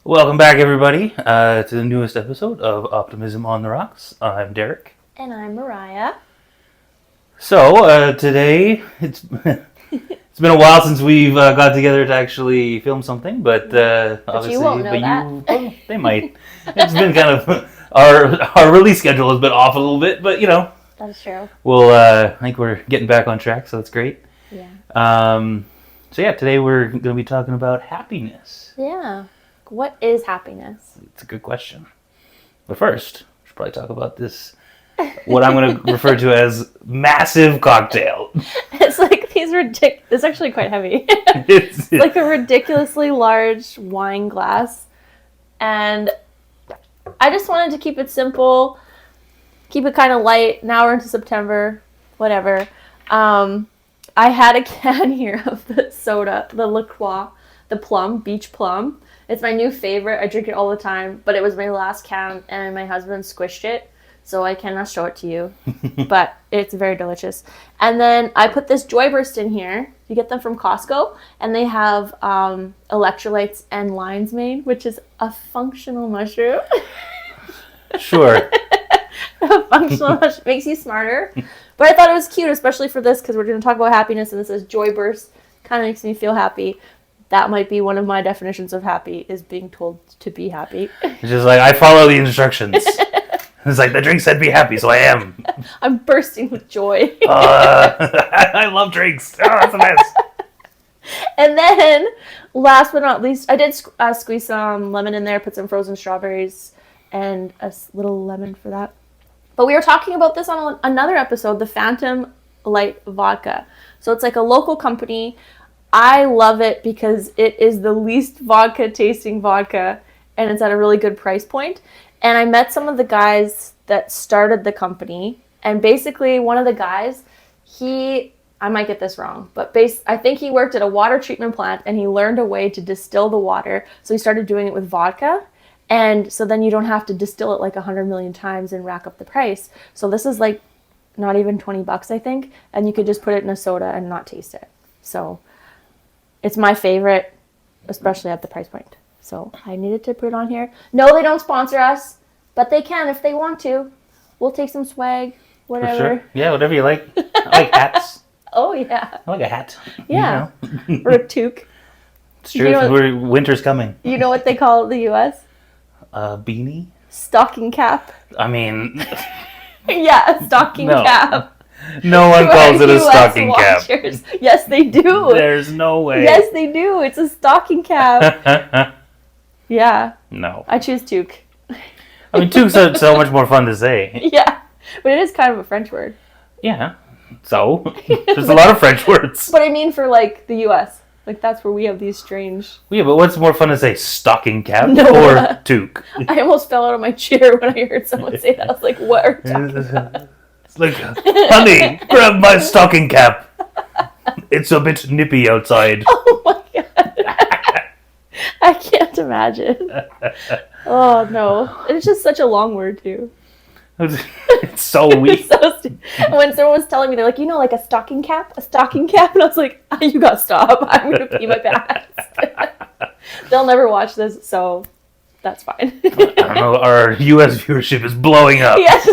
Welcome back, everybody, to the newest episode of Optimism on the Rocks. I'm Derek. And I'm Mariah. So, today, it's been a while since we've got together to actually film something, but obviously... you won't know that. Well, they might. It's been kind of... Our release schedule has been off a little bit, but, That is true. I think we're getting back on track, so that's great. Yeah. Today we're going to be talking about happiness. Yeah. What is happiness? It's a good question. But first, we should probably talk about this, what I'm going to refer to as massive cocktail. It's like these it's actually quite heavy. It's like a ridiculously large wine glass. And I just wanted to keep it simple, keep it kind of light. Now we're into September, whatever. I had a can here of the soda, the La Croix, the plum, beach plum. It's my new favorite. I drink it all the time, but it was my last can, and my husband squished it, so I cannot show it to you. But it's very delicious. And then I put this Joyburst in here. You get them from Costco, and they have electrolytes and lion's mane, which is a functional mushroom. Sure. A functional mushroom makes you smarter. But I thought it was cute, especially for this, because we're going to talk about happiness, and this is Joyburst. Kind of makes me feel happy. That might be one of my definitions of happy, is being told to be happy. It's just like, I follow the instructions. It's like, the drink said be happy, so I am. I'm bursting with joy. I love drinks. Oh, that's the best. And then, last but not least, I did squeeze some lemon in there, put some frozen strawberries, and a little lemon for that. But we were talking about this on another episode, the Phantom Light Vodka. So it's like a local company. I love it because it is the least vodka tasting vodka, and it's at a really good price point. And I met some of the guys that started the company, and basically one of the guys, I might get this wrong, but I think he worked at a water treatment plant, and he learned a way to distill the water. So he started doing it with vodka, and so then you don't have to distill it like 100 million times and rack up the price. So this is like not even $20, I think, and you could just put it in a soda and not taste it. So it's my favorite, especially at the price point. So I needed to put it on here. No, they don't sponsor us, but they can if they want to. We'll take some swag, whatever. For sure. Yeah, whatever you like. I like hats. Oh, yeah. I like a hat. Yeah. Or a toque. It's true. Winter's coming. You know what they call it in the U.S.? Beanie? Stocking cap. I mean... Yeah, a stocking cap. No one calls it a stocking cap. Yes, they do. There's no way. Yes, they do. It's a stocking cap. Yeah. No. I choose toque. I mean, toque's so much more fun to say. Yeah, but it is kind of a French word. Yeah. So, there's a lot of French words. But I mean for, like, the U.S. Like, that's where we have these strange... Yeah, but what's more fun to say, stocking cap or toque? I almost fell out of my chair when I heard someone say that. I was like, what are you talking about? It's like, honey, grab my stocking cap. It's a bit nippy outside. Oh my god. I can't imagine. Oh no. It's just such a long word too. It's so weak. When someone was telling me, they're like, like a stocking cap? A stocking cap? And I was like, you gotta stop. I'm gonna pee my pants. They'll never watch this, so that's fine. I don't know, our US viewership is blowing up. Yes.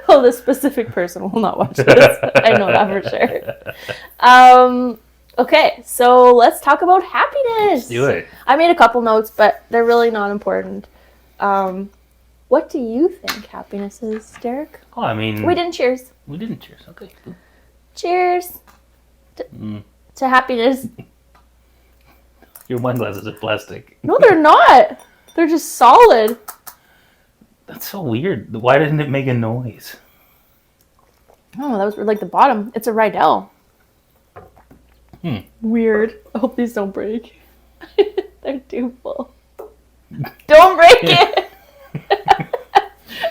Well, this specific person will not watch this. I know that for sure. Okay, so let's talk about happiness. Let's do it. I made a couple notes, but they're really not important. What do you think happiness is, Derek? Oh, I mean... We didn't cheers. We didn't cheers, okay. Cheers to happiness. Your wine glasses are plastic. No, they're not. They're just solid. That's so weird. Why didn't it make a noise? Oh, that was like the bottom. It's a Rydell. Weird. I hope these don't break. They're too full. Don't break it!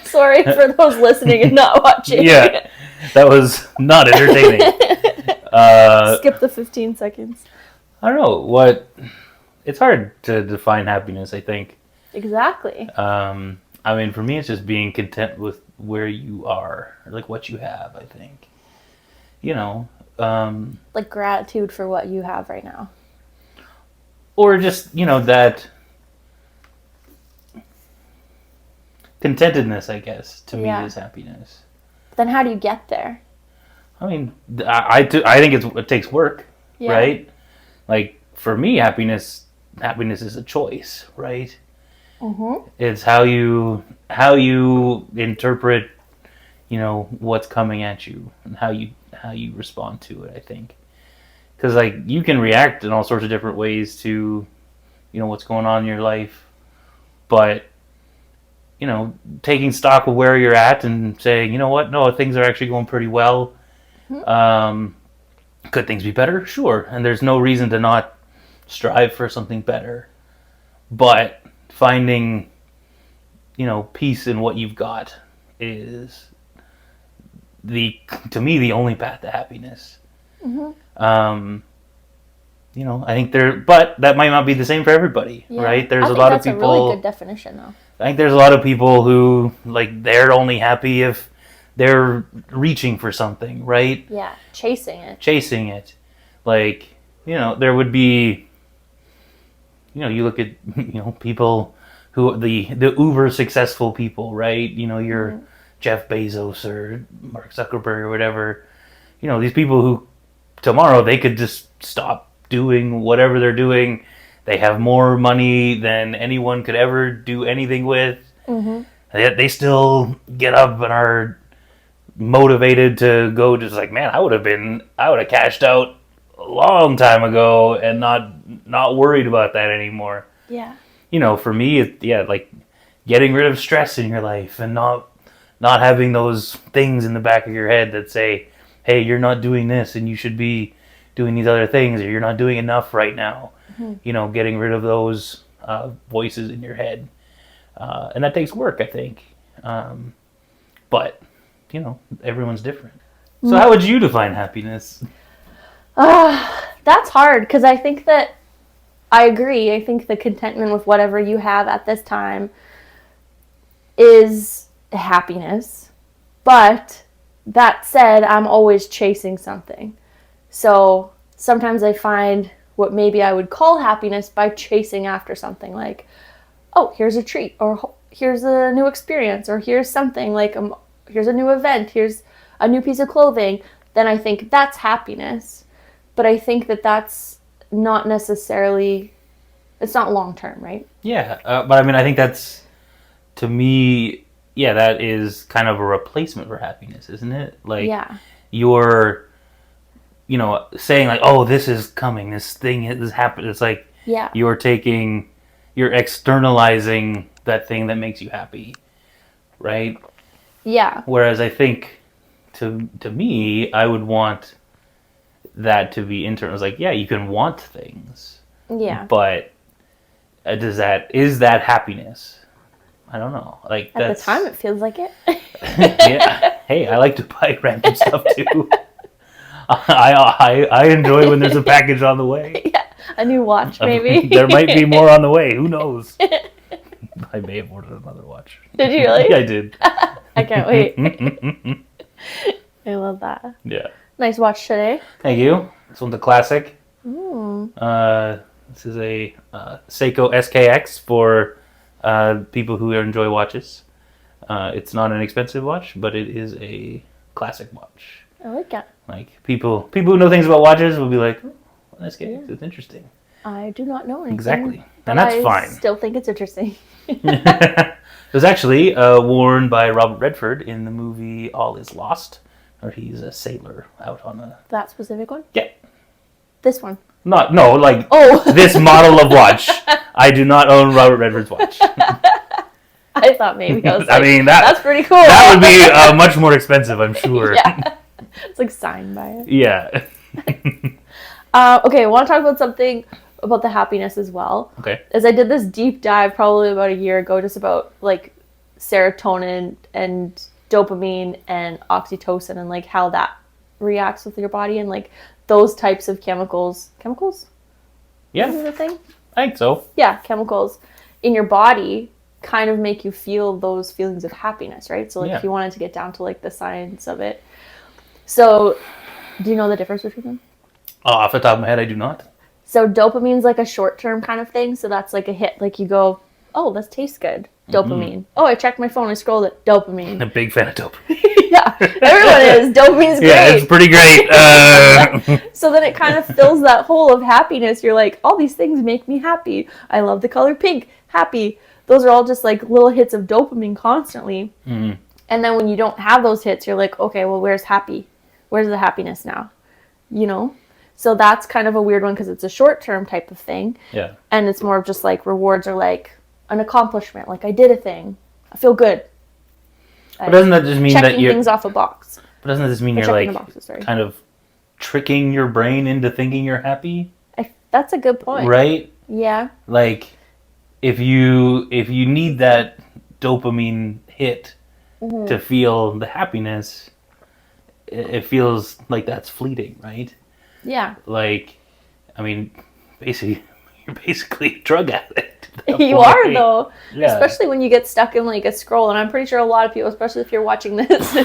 Sorry for those listening and not watching. Yeah, that was not entertaining. Skip the 15 seconds. I don't know what... It's hard to define happiness, I think. Exactly. I mean, for me, it's just being content with where you are, or like what you have, I think. Like gratitude for what you have right now. or just, that contentedness, I guess, to me is happiness. Then how do you get there? I mean, I think it takes work, right? Like, for me, happiness is a choice, right? Mm-hmm. It's how you interpret, what's coming at you and how you respond to it, I think. Because, like, you can react in all sorts of different ways to, what's going on in your life. But, taking stock of where you're at and saying, you know what, no, things are actually going pretty well. Mm-hmm. Could things be better? Sure. And there's no reason to not strive for something better. But finding, peace in what you've got is, to me, the only path to happiness. Mm-hmm. I think but that might not be the same for everybody, right? There's a lot of people. That's a really good definition, though. I think there's a lot of people who, like, they're only happy if they're reaching for something, right? Yeah, chasing it. Like, there would be, you look at, people who, the uber successful people, right? Your Jeff Bezos or Mark Zuckerberg or whatever. These people who tomorrow they could just stop doing whatever they're doing. They have more money than anyone could ever do anything with. Mm-hmm. Yet they still get up and are motivated to go. Just like, man, I would have cashed out a long time ago and not worried about that anymore. Yeah. For me, like getting rid of stress in your life and not having those things in the back of your head that say, hey, you're not doing this and you should be doing these other things, or you're not doing enough right now. Mm-hmm. Getting rid of those voices in your head. And that takes work, I think. But, everyone's different. So how would you define happiness? That's hard, because I think that I agree. I think the contentment with whatever you have at this time is happiness. But that said, I'm always chasing something. So sometimes I find what maybe I would call happiness by chasing after something, like, oh, here's a treat, or here's a new experience, or here's something like, here's a new event, here's a new piece of clothing. Then I think that's happiness. But I think that that's not necessarily, it's not long term, right? Yeah, but I mean, I think that's, to me, that is kind of a replacement for happiness, isn't it? Like, you're, saying like, oh, this is coming, this thing is happening. It's like, you're externalizing that thing that makes you happy, right? Yeah. Whereas I think, to me, I would want that to be internal. It's like, you can want things. Yeah. But is that happiness? I don't know. Like, at the time, it feels like it. Yeah. Hey, I like to buy random stuff too. I enjoy when there's a package on the way. Yeah, a new watch maybe. There might be more on the way. Who knows? I may have ordered another watch. Did you really? Yeah, I did. I can't wait. I love that. Yeah. Nice watch today. Thank you. This one's a classic. Ooh. This is a Seiko SKX for people who enjoy watches. It's not an expensive watch, but it is a classic watch. I like it. Like, people who know things about watches will be like, oh, SKX, it's interesting. I do not know anything. Exactly. And that's fine. I still think it's interesting. It was actually worn by Robert Redford in the movie All Is Lost, where he's a sailor out on a... That specific one? Yeah. This one? This model of watch. I do not own Robert Redford's watch. I thought maybe. I was like, I mean, that's pretty cool. That would be much more expensive, I'm sure. Yeah. It's like signed by it. Yeah. Okay, I want to talk about something about the happiness as well. Okay. As I did this deep dive probably about a year ago, just about like serotonin and dopamine and oxytocin and like how that reacts with your body and like those types of chemicals. Chemicals? Yeah. Is the thing? I think so. Yeah, chemicals in your body kind of make you feel those feelings of happiness, right? So like if you wanted to get down to like the science of it. So do you know the difference between them? Off the top of my head, I do not. So dopamine's like a short-term kind of thing. So that's like a hit. Like you go, oh, this tastes good. Dopamine. Oh, I checked my phone. I scrolled it. Dopamine. I'm a big fan of dopamine. Yeah, everyone is. Dopamine's great. Yeah, it's pretty great. So then it kind of fills that hole of happiness. You're like, all these things make me happy. I love the color pink. Happy. Those are all just like little hits of dopamine constantly. And then when you don't have those hits, you're like, okay, well, where's happy? Where's the happiness now? You know? So that's kind of a weird one because it's a short-term type of thing. Yeah. And it's more of just like rewards are like an accomplishment. Like I did a thing. I feel good. But doesn't that just mean that checking you're... things off a box. But doesn't this mean you're checking like the boxes, sorry. kind of tricking your brain into thinking you're happy? That's a good point. Right? Yeah. Like if you need that dopamine hit to feel the happiness, it feels like that's fleeting, right? Yeah. Like, I mean, basically, you're basically a drug addict. You are, though. Yeah. Especially when you get stuck in, like, a scroll. And I'm pretty sure a lot of people, especially if you're watching this.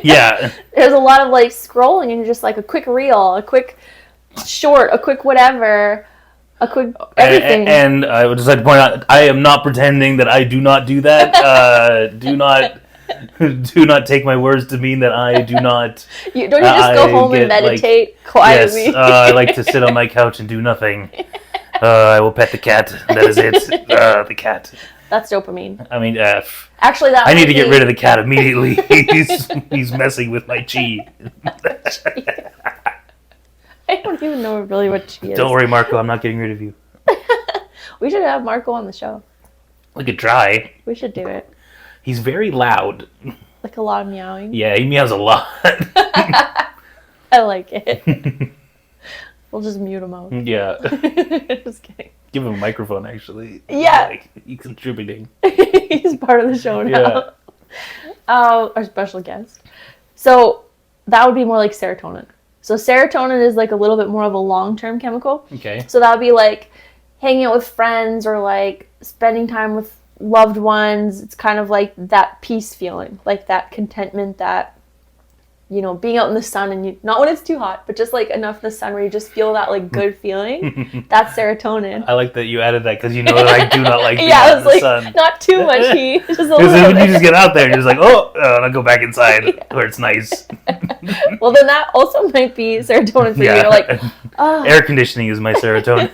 Yeah. There's a lot of, like, scrolling and you're just, like, a quick reel, a quick short, a quick whatever, a quick everything. And I would just like to point out, I am not pretending that I do not do that. Do not take my words to mean that I do not. Don't you just go home and meditate quietly? Yes, I like to sit on my couch and do nothing. I will pet the cat. That is it. The cat. That's dopamine. I mean, actually, I need to get rid of the cat immediately. He's messing with my chi. I don't even know really what chi is. Don't worry, Marco. I'm not getting rid of you. We should have Marco on the show. We could try. We should do it. He's very loud. Like a lot of meowing. Yeah, he meows a lot. I like it. We'll just mute him out. Yeah. Just kidding. Give him a microphone, actually. Yeah. Like, he's contributing. He's part of the show now. Yeah. Our special guest. So that would be more like serotonin. So serotonin is like a little bit more of a long-term chemical. Okay. So that would be like hanging out with friends or like spending time with loved ones. It's kind of like that peace feeling, like that contentment, that, you know, being out in the sun and you, not when it's too hot, but just like enough in the sun where you just feel that like good feeling. That's serotonin. I like that you added that because you know that I do not like being Yeah, out I in was the like, sun. not too much heat. Just a Because little then bit. you just get out there and you're just like, oh, and I'll go back inside where it's nice. Well, then that also might be serotonin for you. You're like, oh. Air conditioning is my serotonin.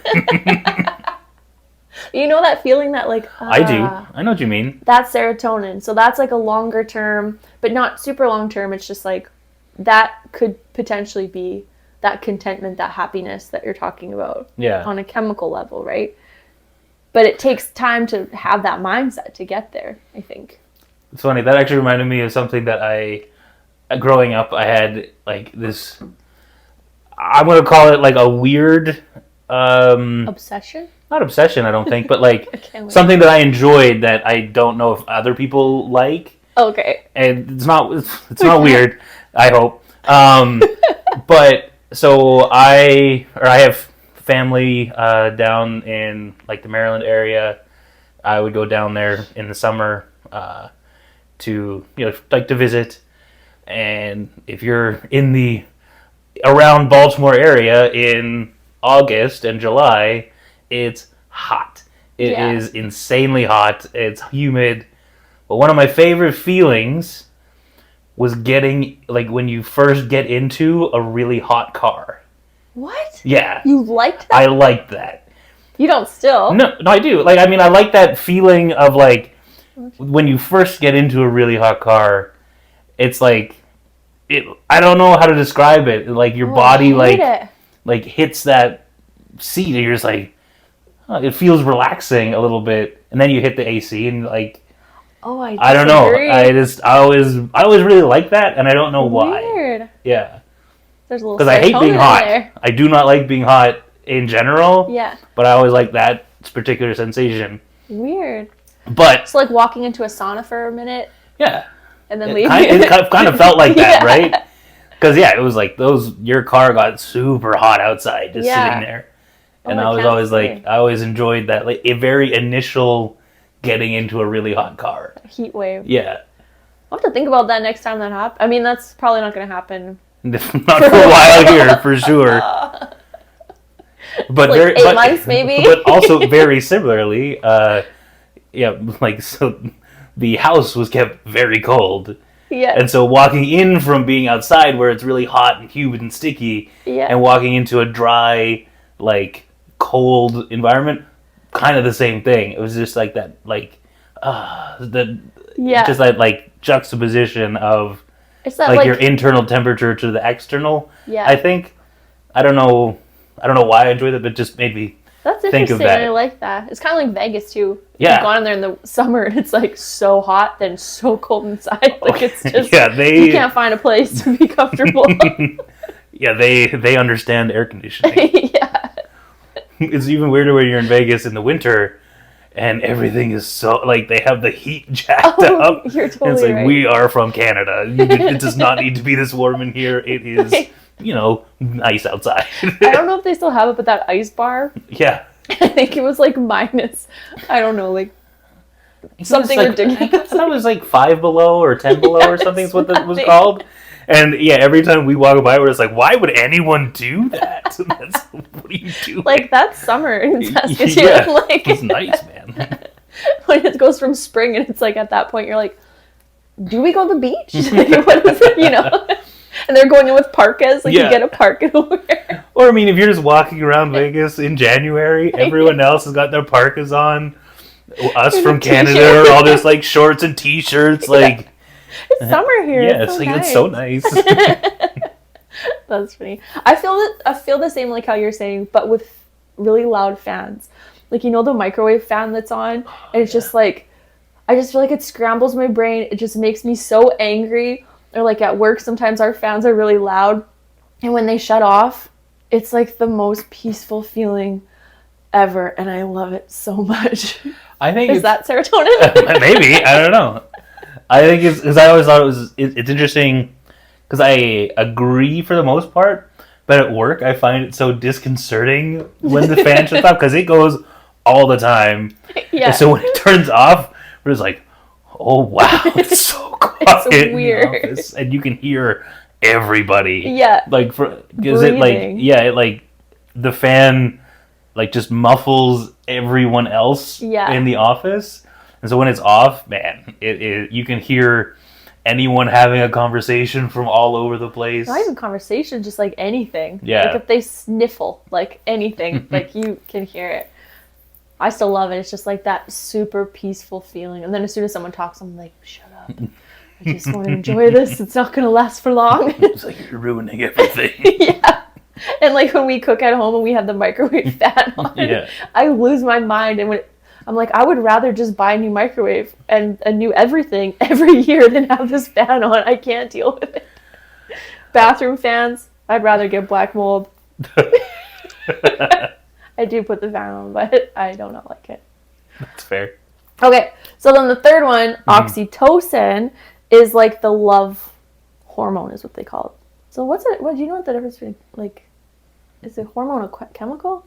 You know that feeling that like... I do. I know what you mean. That's serotonin. So that's like a longer term, but not super long term. It's just like, that could potentially be that contentment, that happiness that you're talking about. Yeah. On a chemical level, right? But it takes time to have that mindset to get there, I think. It's funny. That actually reminded me of something that growing up, I had like this, I'm going to call it like a weird... Obsession? Not obsession, I don't think, but like Okay, something that I enjoyed that I don't know if other people like. Okay. And it's not weird, I hope. But so I have family down in like the Maryland area. I would go down there in the summer to to visit. And if you're in the around Baltimore area in August and July, it's hot. It is insanely hot. It's humid. But one of my favorite feelings was getting, like, when you first get into a really hot car. What? Yeah. You liked that? I liked that. You don't still? No, I do. Like, I mean, I like that feeling of, like, when you first get into a really hot car, it's like, I don't know how to describe it. Like, your body, like hits that seat, and you're just like, it feels relaxing a little bit, and then you hit the AC, and like, I don't know. I always really like that, and I don't know why. Weird. Yeah. There's a little. Because I hate being hot. There. I do not like being hot in general. Yeah. But I always like that particular sensation. Weird. But it's like walking into a sauna for a minute. Yeah. And then leaving. It kind of felt like that, right? Because it was like your car got super hot outside just sitting there. And I was always like, I always enjoyed that, like a very initial getting into a really hot car. Heat wave. Yeah. I'll have to think about that next time that happens. I mean, that's probably not going to happen. Not for a while here, for sure. but like very 8 months maybe. but also very similarly, yeah, like so, the house was kept very cold. Yeah. And so walking in from being outside where it's really hot and humid and sticky, Yeah. and walking into a dry, like cold environment, kind of the same thing. It was just like that, like Yeah. just that like juxtaposition of It's that like your internal temperature to the external. Yeah. I think I don't know why I enjoyed it, but it just made me That's think of interesting. that. I like that. It's kind of like Vegas too. Yeah. You've gone in there in the summer and it's like so hot, then so cold inside. Like it's just Yeah, you can't find a place to be comfortable. Yeah, they understand air conditioning. Yeah. It's even weirder when you're in Vegas in the winter and everything is so like they have the heat jacked up. You're totally and it's like right. we are from Canada. It does not need to be this warm in here. It is, nice outside. I don't know if they still have it, but that ice bar, Yeah. I think it was like minus, I don't know, like something It's like, ridiculous. That was like 5 below or 10 below or something is what that was right. called. And yeah, every time we walk by, we're just like, why would anyone do that? What are you doing? Like that's summer in Saskatoon. Yeah, Like it's nice, man. when it goes from spring and it's like at that point you're like, do we go to the beach? Like, what is it, And they're going in with parkas, like Yeah. you get a parka to wear. Or I mean, if you're just walking around Vegas in January, everyone else has got their parkas on. Us And from a Canada t-shirt. are all just like shorts and t-shirts, like It's summer here. yeah, it's it's so like nice. it's so nice. That's funny. I feel the same like how you're saying, but with really loud fans. Like the microwave fan that's on, and it's just like I just feel like it scrambles my brain. It just makes me so angry. Or like at work, sometimes our fans are really loud, and when they shut off, it's like the most peaceful feeling ever, and I love it so much. I think Is that serotonin? maybe, I don't know. I think it's because I always thought it's interesting because I agree for the most part, but at work I find it so disconcerting when the fan shuts off because it goes all the time. Yeah. And so when it turns off, we're just like, oh wow, it's so quiet in weird. the office, and you can hear everybody. Yeah. Like because it Breathing. the fan like just muffles everyone else in the office. And so when it's off, man, you can hear anyone having a conversation from all over the place. Not even conversation, just like anything. Yeah. Like if they sniffle, like anything, like you can hear it. I still love it. It's just like that super peaceful feeling. And then as soon as someone talks, I'm like, shut up. I just want to enjoy this. It's not going to last for long. It's like you're ruining everything. Yeah. And like when we cook at home and we have the microwave fan on, Yeah. I lose my mind. And I'm like, I would rather just buy a new microwave and a new everything every year than have this fan on. I can't deal with it. Bathroom fans, I'd rather get black mold. I do put the fan on, but I do not like it. That's fair. Okay, so then the third one, oxytocin, is like the love hormone, is what they call it. So what's it? What do you know what the difference between like? Is it hormone a chemical?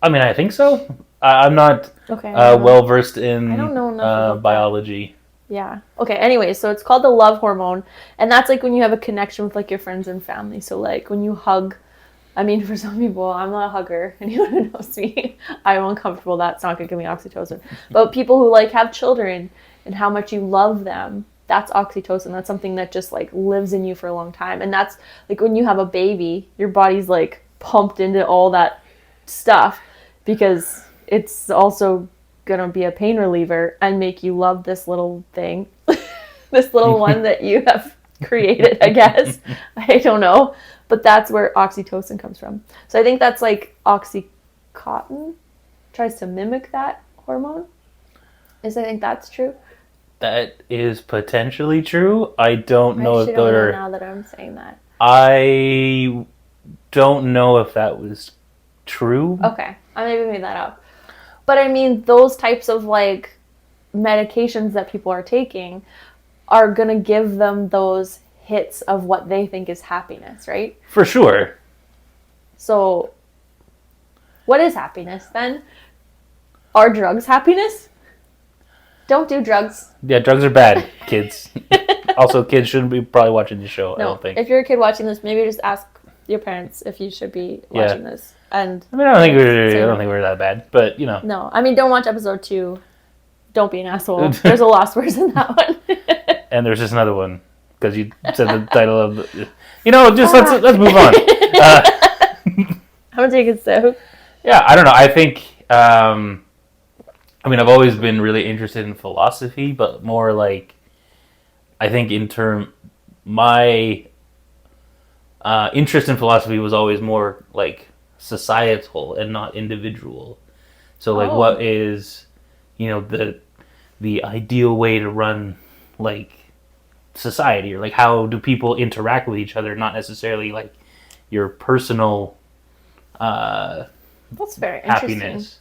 I mean, I think so. I'm not Okay. well versed in I don't know enough about that. biology. Yeah. Okay. Anyway, so it's called the love hormone, and that's like when you have a connection with like your friends and family. So like when you hug. I mean, for some people, I'm not a hugger. Anyone who knows me, I'm uncomfortable. That's not gonna give me oxytocin. But people who like have children and how much you love them, that's oxytocin. That's something that just like lives in you for a long time. And that's like when you have a baby, your body's like pumped into all that stuff because it's also gonna be a pain reliever and make you love this little thing, this little one that you have created, I guess. I don't know. But that's where oxytocin comes from. So I think that's like Oxycontin tries to mimic that hormone. I think that's true. That is potentially true. I don't know if I don't know they're. now that I'm saying that. I don't know if that was true. Okay, I maybe made that up. But I mean, those types of like medications that people are taking are gonna give them those hits of what they think is happiness, right? For sure. So, what is happiness then? Are drugs happiness? Don't do drugs. Yeah, drugs are bad, kids. Also, kids shouldn't be probably watching the show, I No, don't think. if you're a kid watching this, maybe just ask your parents if you should be watching this. And I mean, I don't think we're that bad, but you know. No, I mean, don't watch episode 2. Don't be an asshole. There's a lost words in that one. And there's just another one because you said the title of the. You know, just let's move on. I'm gonna take a sip. Yeah, I don't know. I think. I mean, I've always been really interested in philosophy, but more like, I think my interest in philosophy was always more like societal and not individual. So like, what is, you know, the ideal way to run like society, or like how do people interact with each other, not necessarily like your personal That's very happiness.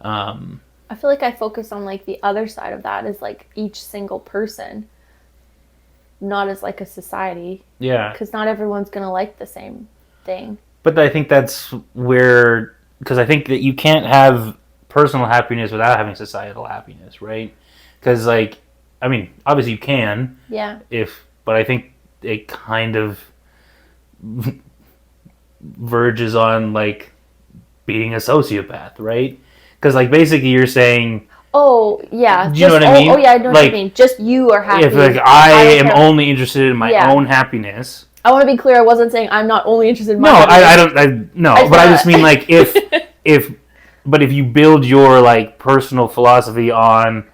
interesting. I feel like I focus on like the other side of that is like each single person, not as like a society. Yeah. Because not everyone's gonna like the same thing. But I think that's where, because I think that you can't have personal happiness without having societal happiness, right? Because like, I mean, obviously you can. Yeah. But I think it kind of verges on like being a sociopath, right? Because like basically you're saying. Oh yeah. Do you know what I mean? Oh yeah, I know like, what you mean. Just you are happy. If like I am only interested in my own happiness. I want to be clear. I wasn't saying I'm not only interested in my. No, happiness. I just mean like if you build your like personal philosophy on,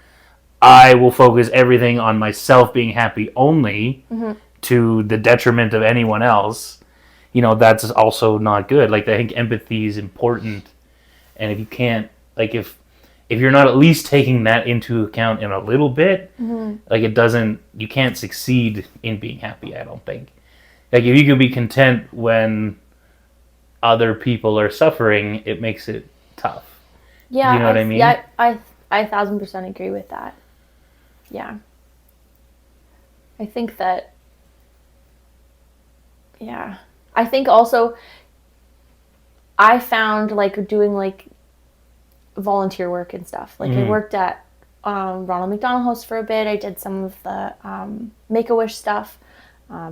I will focus everything on myself being happy only, to the detriment of anyone else. You know, that's also not good. Like I think empathy is important, and if you can't, like if you're not at least taking that into account in a little bit, like you can't succeed in being happy, I don't think. Like if you can be content when other people are suffering, it makes it tough. Yeah. You know what I mean? Yeah, I 1,000% agree with that. Yeah. I think that, yeah. I think also I found like doing like volunteer work and stuff. Like I worked at Ronald McDonald House for a bit. I did some of the Make-A-Wish stuff. I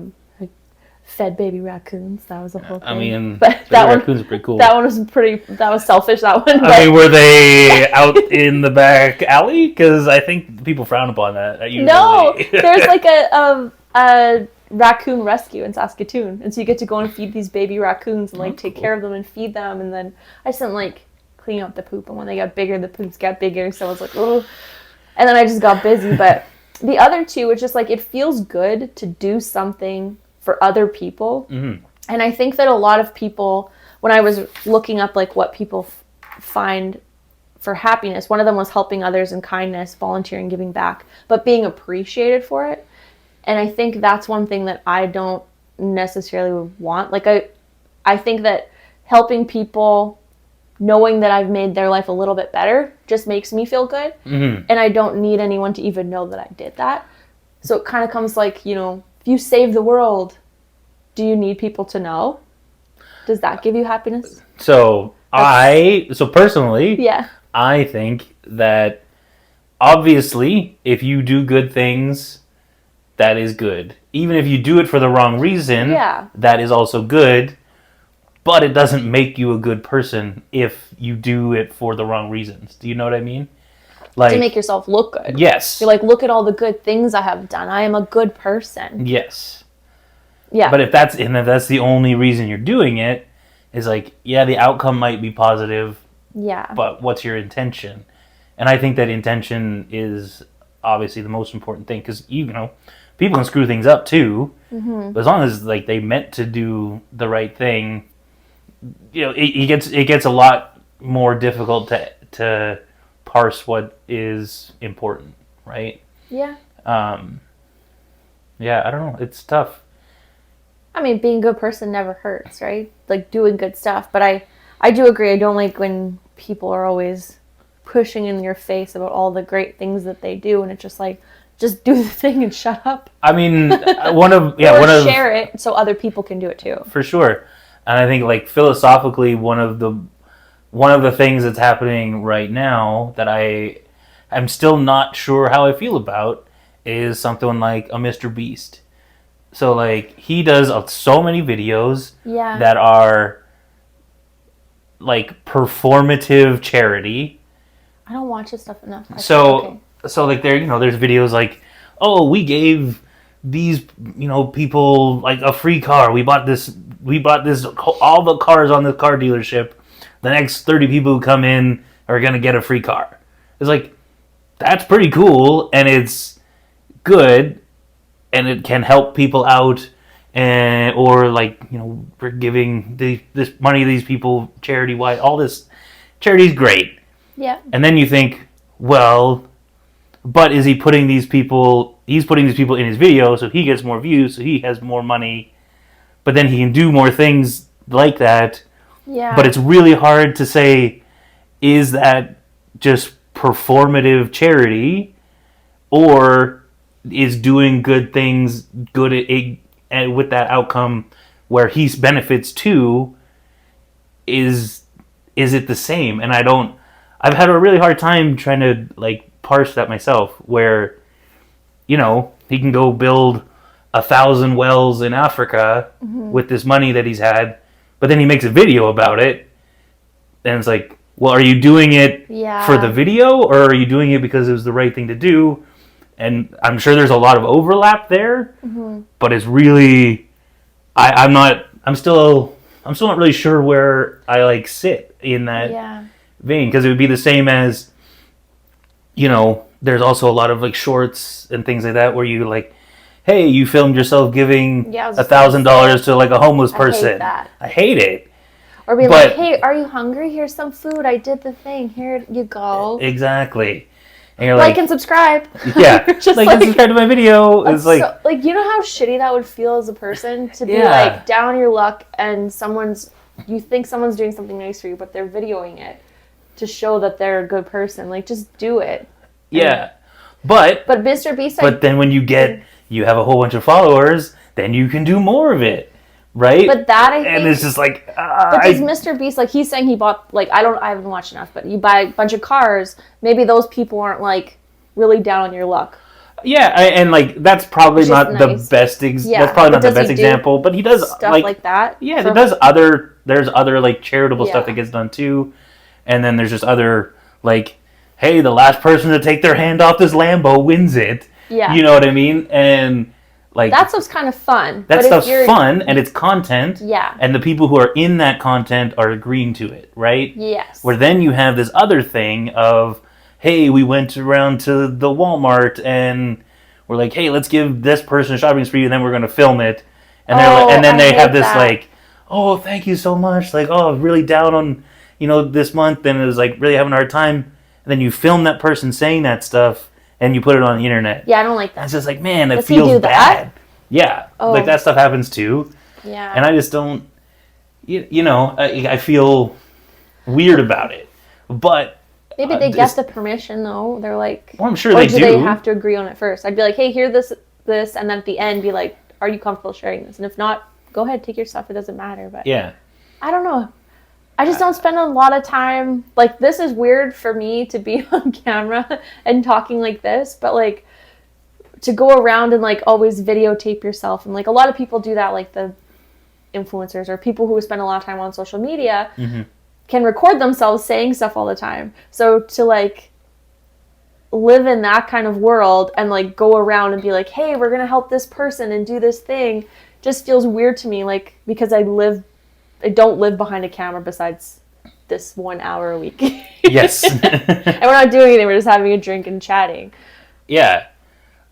fed baby raccoons. That was a whole thing. I mean, but that raccoons are pretty cool. That one was that was selfish, that one. I mean, were they out in the back alley? Because I think people frown upon that. No, there's like a raccoon rescue in Saskatoon. And so you get to go and feed these baby raccoons and like take care of them and feed them. And then I just didn't like clean up the poop. And when they got bigger, the poops got bigger. So I was like, oh. And then I just got busy. But the other two, it's just like it feels good to do something for other people. And I think that a lot of people, when I was looking up like what people find for happiness, one of them was helping others in kindness, volunteering, giving back, but being appreciated for it. And I think that's one thing that I don't necessarily want. Like I think that helping people, knowing that I've made their life a little bit better, just makes me feel good. And I don't need anyone to even know that I did that. So it kind of comes like, you know, if you save the world, do you need people to know? Does that give you happiness? So personally, yeah, I think that obviously if you do good things, that is good. Even if you do it for the wrong reason, that is also good. But it doesn't make you a good person if you do it for the wrong reasons. Do you know what I mean? Like, to make yourself look good. Yes. You're like, look at all the good things I have done. I am a good person. Yes. Yeah. But if that's the only reason you're doing it, is like, yeah, the outcome might be positive. Yeah. But what's your intention? And I think that intention is obviously the most important thing, because you know, people can screw things up too. But as long as like they meant to do the right thing, you know, it gets a lot more difficult to parse what is important, right? Yeah. Yeah, I don't know. It's tough. I mean, being a good person never hurts, right? Like doing good stuff. But I do agree. I don't like when people are always pushing in your face about all the great things that they do, and it's just like, just do the thing and shut up. I mean, share it so other people can do it too. For sure. And I think like philosophically, one of the things that's happening right now that I'm still not sure how I feel about is something like a Mr. Beast. So like he does so many videos that are like performative charity. I don't watch his stuff enough. So like there's videos like, oh, we gave these people like a free car. We bought this all the cars on this car dealership. The next 30 people who come in are gonna get a free car. It's like, that's pretty cool, and it's good, and it can help people out, and or like we're giving this money to these people charity wise. All this charity's great. Yeah. And then you think, well, but is he putting these people? He's putting these people in his video, so he gets more views, so he has more money. But then he can do more things like that. Yeah. But it's really hard to say, is that just performative charity, or is doing good things good and with that outcome where he benefits too? Is it the same? And I've had a really hard time trying to like parse that myself, where he can go build 1,000 wells in Africa with this money that he's had, but then he makes a video about it, and it's like, well, are you doing it for the video, or are you doing it because it was the right thing to do? And I'm sure there's a lot of overlap there, but it's really, I'm still not really sure where I like sit in that vein, because it would be the same as, there's also a lot of like shorts and things like that where you like, hey, you filmed yourself giving $1,000 to like a homeless person. I hate it. Or be like, hey, are you hungry? Here's some food. I did the thing. Here you go. Exactly. And you're like and subscribe. Yeah. Just like and subscribe to my video. It's like, you know how shitty that would feel as a person to be like down on your luck, and you think someone's doing something nice for you, but they're videoing it to show that they're a good person. Like, just do it. Yeah. But Mr. Beast. But then when you have a whole bunch of followers, then you can do more of it. Right? But that, I think... And it's just like... but does Mr. Beast... Like, he's saying he bought... Like, I haven't watched enough, but you buy a bunch of cars, maybe those people aren't, like, really down on your luck. Yeah, and, like, that's probably not the best... that's probably not the best example, but he does... Stuff like that? Yeah, there's other, like, charitable stuff that gets done, too. And then there's just other, like, hey, the last person to take their hand off this Lambo wins it. Yeah. You know what I mean? And... like, that stuff's kind of fun. That stuff's fun, and it's content. Yeah. And the people who are in that content are agreeing to it, right? Yes. Where then you have this other thing of, hey, we went around to the Walmart, and we're like, hey, let's give this person a shopping spree, and then we're going to film it. And then they have this, like, oh, thank you so much. Like, oh, really down on, this month, and it was, like, really having a hard time. And then you film that person saying that stuff, and you put it on the internet. Yeah, I don't like that. It's just like, man, it feels bad. Yeah, like that stuff happens too. Yeah. And I just don't, I feel weird about it. But maybe they get the permission though. They're like, well, I'm sure they do. Or do they have to agree on it first? I'd be like, hey, hear this, and then at the end be like, are you comfortable sharing this? And if not, go ahead, take your stuff. It doesn't matter. But yeah, I don't know. I just don't spend a lot of time, like, this is weird for me to be on camera and talking like this, but, like, to go around and, like, always videotape yourself, and, like, a lot of people do that, like, the influencers or people who spend a lot of time on social media can record themselves saying stuff all the time. So to, like, live in that kind of world and, like, go around and be like, hey, we're going to help this person and do this thing, just feels weird to me, like, because I don't live behind a camera besides this 1 hour a week. Yes. And we're not doing anything. We're just having a drink and chatting. Yeah.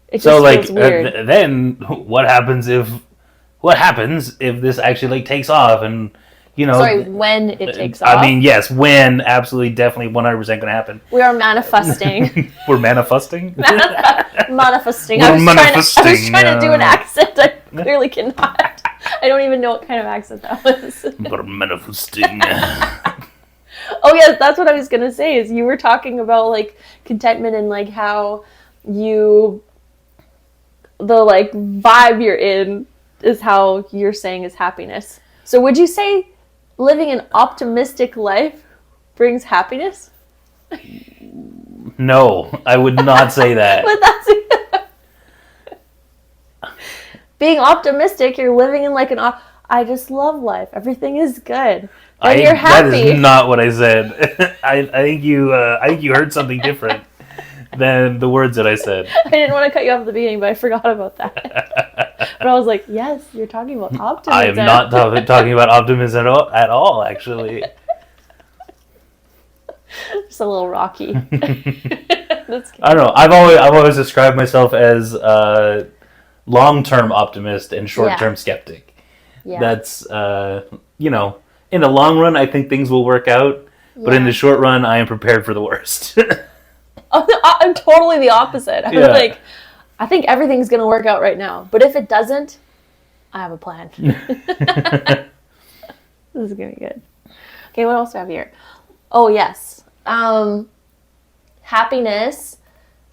It just feels weird. Then what happens if this actually like takes off and Sorry, when it takes off. I mean, yes, when, absolutely, definitely, 100% going to happen. We are manifesting. We're manifesting? Manifesting. I was trying to do an accent. I clearly cannot. I don't even know what kind of accent that was. We're manifesting. Oh, yes, that's what I was going to say, is you were talking about, like, contentment and, like, how the, like, vibe you're in is how you're saying is happiness. So would you say living an optimistic life brings happiness? No, I would not say that. But that's being optimistic. You're living in like I just love life. Everything is good. And you're happy. That is not what I said. I think you heard something different than the words that I said. I didn't want to cut you off at the beginning, but I forgot about that. But I was like, yes, you're talking about optimism. I am not talking about optimism at all, actually. Just a little rocky. I don't know. I've always described myself as a long-term optimist and short-term skeptic. Yeah. That's in the long run, I think things will work out, but in the short run, I am prepared for the worst. I'm totally the opposite. I'm like, I think everything's going to work out right now. But if it doesn't, I have a plan. This is going to be good. Okay, what else do I have here? Oh, yes. Happiness,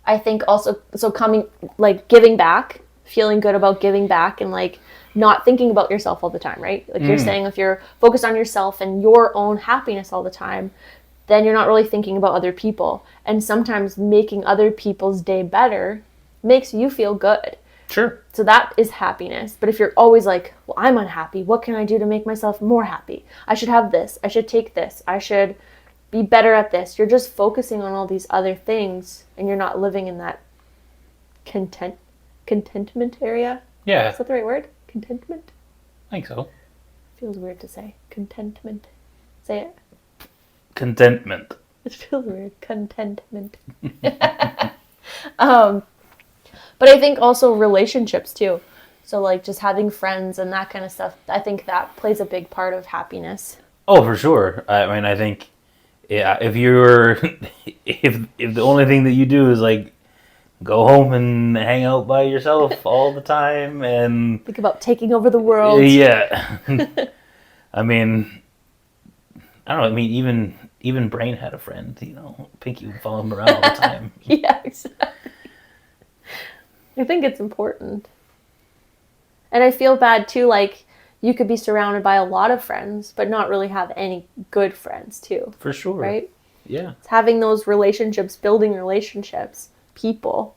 I think also, so coming, like giving back, feeling good about giving back and like not thinking about yourself all the time, right? Like you're saying, if you're focused on yourself and your own happiness all the time, then you're not really thinking about other people. And sometimes making other people's day better makes you feel good. Sure. So that is happiness. But if you're always like, well, I'm unhappy, what can I do to make myself more happy? I should have this. I should take this. I should be better at this. You're just focusing on all these other things and you're not living in that contentment area. Yeah. Is that the right word? Contentment? I think so. Feels weird to say. Contentment. Say it. Contentment. It feels weird. Contentment. But I think also relationships too. So like just having friends and that kind of stuff, I think that plays a big part of happiness. Oh, for sure. I mean, I think, yeah, if the only thing that you do is like go home and hang out by yourself all the time and think about taking over the world. Yeah. I mean, I don't know. I mean, even Brain had a friend, Pinky would follow him around all the time. Yeah, exactly. I think it's important. And I feel bad too, like you could be surrounded by a lot of friends, but not really have any good friends too. For sure. Right? Yeah. It's having those relationships, building relationships, people.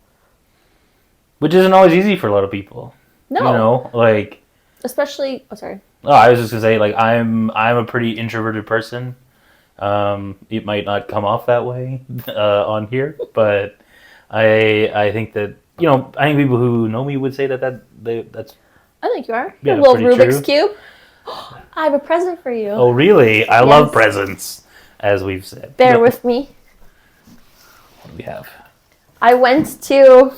Which isn't always easy for a lot of people. No. Like. Especially, oh, sorry. Oh, I was just gonna say, like, I'm a pretty introverted person. It might not come off that way on here, but I think that I think people who know me would say that's. I think you are. Yeah, a little Rubik's Cube. I have a present for you. Oh, really? I love presents, as we've said. Bear with me. What do we have? I went to.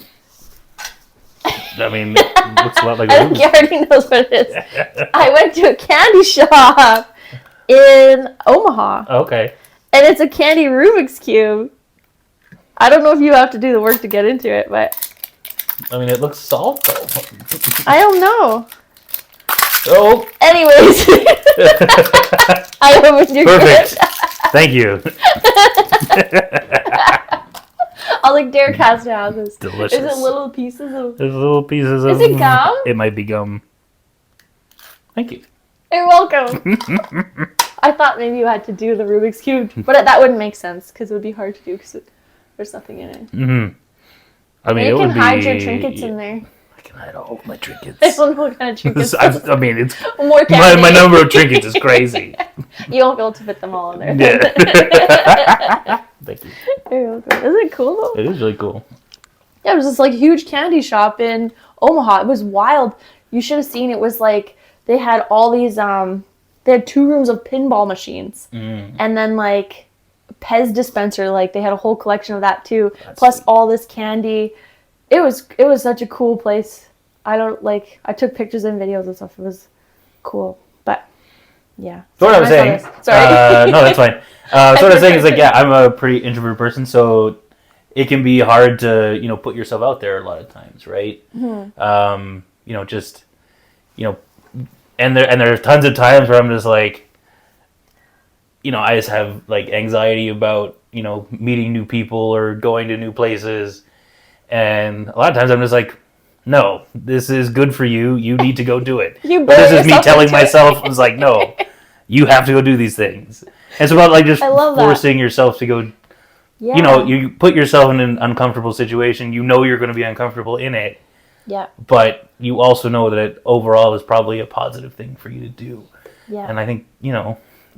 I mean, it looks a lot like. I think you already knows what it is. I went to a candy shop in Omaha. Okay. And it's a candy Rubik's Cube. I don't know if you have to do the work to get into it, but. I mean, it looks solved though. I don't know. Oh. Anyways. I hope you're perfect. Good. Thank you. I like Derek has to have this. Delicious. Is it little pieces of... There's little pieces of... Is it gum? It might be gum. Thank you. You're welcome. I thought maybe you had to do the Rubik's Cube, but that wouldn't make sense because it would be hard to do because there's nothing in it. Mm-hmm. I mean, you can hide your trinkets in there. I can hide all of my trinkets. I don't know what kind of trinkets. I mean, it's more candy. My number of trinkets is crazy. You won't be able to fit them all in there. Yeah. Thank you. You're welcome. Isn't it cool though? It is really cool. Yeah, it was this like huge candy shop in Omaha. It was wild. You should have seen. It was like they had all these. They had 2 rooms of pinball machines, and then like Pez dispenser. Like they had a whole collection of that too. Plus all this candy. It was such a cool place. I took pictures and videos and stuff. It was cool, but yeah. So what I was saying. Sorry. No, that's fine. So what I was saying is like, yeah, I'm a pretty introverted person, so it can be hard to put yourself out there a lot of times, right? Mm-hmm. And there are tons of times where I'm just like, I just have like anxiety about meeting new people or going to new places, and a lot of times I'm just like, no, this is good for you. You need to go do it. But this is me telling myself, I was like, no, you have to go do these things. And it's about like just forcing yourself to go. Yeah. You put yourself in an uncomfortable situation. You're going to be uncomfortable in it. Yeah. but you also know that it overall is probably a positive thing for you to do. Yeah. And I think,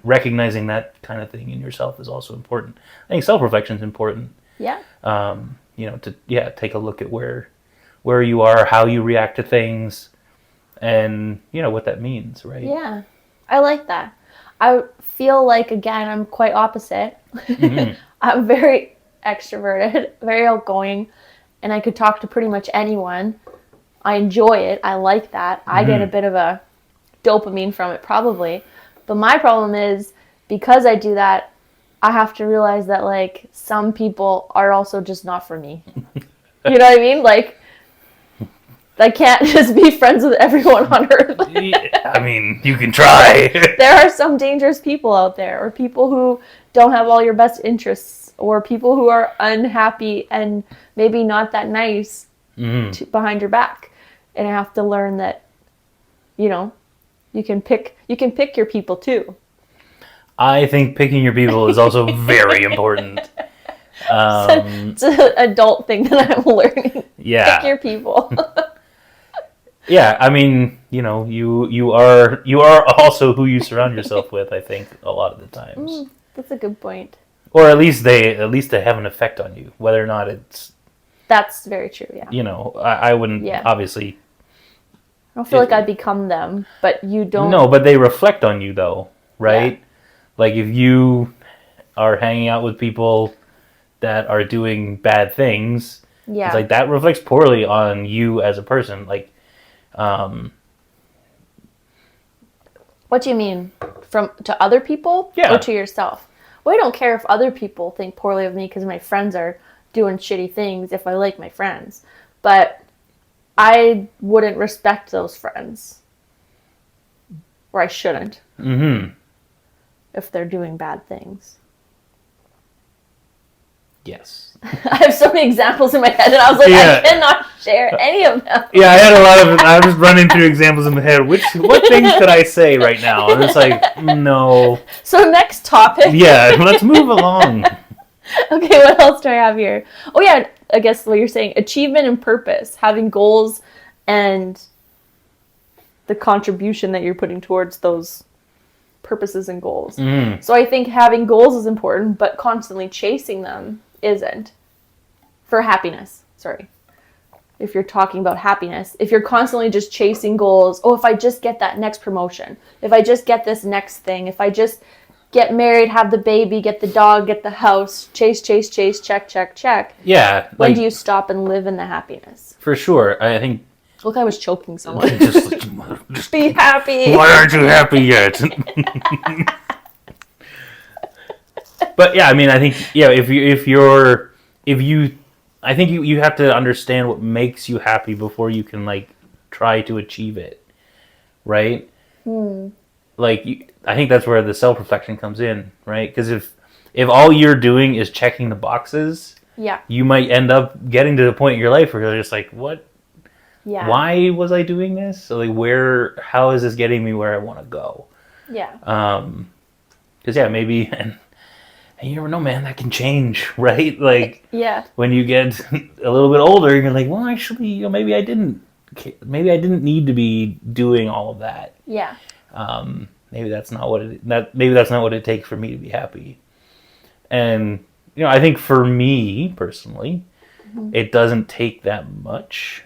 recognizing that kind of thing in yourself is also important. I think self-reflection is important. Yeah. To take a look at where you are, how you react to things, and what that means, right? Yeah. I like that. I feel like, again, I'm quite opposite. Mm-hmm. I'm very extroverted, very outgoing, and I could talk to pretty much anyone. I enjoy it. I like that. I get a bit of a dopamine from it, probably. But my problem is, because I do that, I have to realize that, like, some people are also just not for me. You know what I mean? Like, I can't just be friends with everyone on earth. I mean, you can try. There are some dangerous people out there, or people who don't have all your best interests, or people who are unhappy and maybe not that nice behind your back. And I have to learn that, you can pick your people too. I think picking your people is also very important. It's an adult thing that I'm learning. Yeah. Pick your people. Yeah, I mean, you are also who you surround yourself with, I think, a lot of the times. That's a good point. Or at least they have an effect on you, whether or not it's. That's very true. Yeah. I wouldn't obviously. I don't feel like I become them, but you don't. No, but they reflect on you, though, right? Yeah. Like, if you are hanging out with people that are doing bad things, it's like that reflects poorly on you as a person. Like, what do you mean? To other people? Yeah. Or to yourself? Well, I don't care if other people think poorly of me because my friends are doing shitty things if I like my friends. But I wouldn't respect those friends. Or I shouldn't. Mm-hmm. If they're doing bad things. Yes. I have so many examples in my head, and I was like, I cannot share any of them. Yeah, I had a lot of. I was running through examples in my head. What things could I say right now? And it's like, no. So next topic. Yeah, let's move along. Okay, what else do I have here? Oh yeah, I guess what you're saying, achievement and purpose, having goals, and the contribution that you're putting towards those purposes and goals. Mm. So I think having goals is important, but constantly chasing them isn't. For happiness, sorry. If you're talking about happiness, if you're constantly just chasing goals, if I just get that next promotion, if I just get this next thing, if I just get married, have the baby, get the dog, get the house, chase, check. Yeah. When do you stop and live in the happiness? For sure. I think. Look, I was choking someone. just be happy. Why aren't you happy yet? But yeah, I mean, I think I think you have to understand what makes you happy before you can like try to achieve it, right? Like I think that's where the self-reflection comes in, right? Because if all you're doing is checking the boxes, you might end up getting to the point in your life where you're just like, what? Yeah. Why was I doing this? So like, how is this getting me where I want to go? Yeah. Because maybe, and you never know, man, that can change, right? Like, when you get a little bit older, you're like, well, actually, maybe I didn't need to be doing all of that. Yeah. Maybe that's not what it takes for me to be happy. And I think for me personally, it doesn't take that much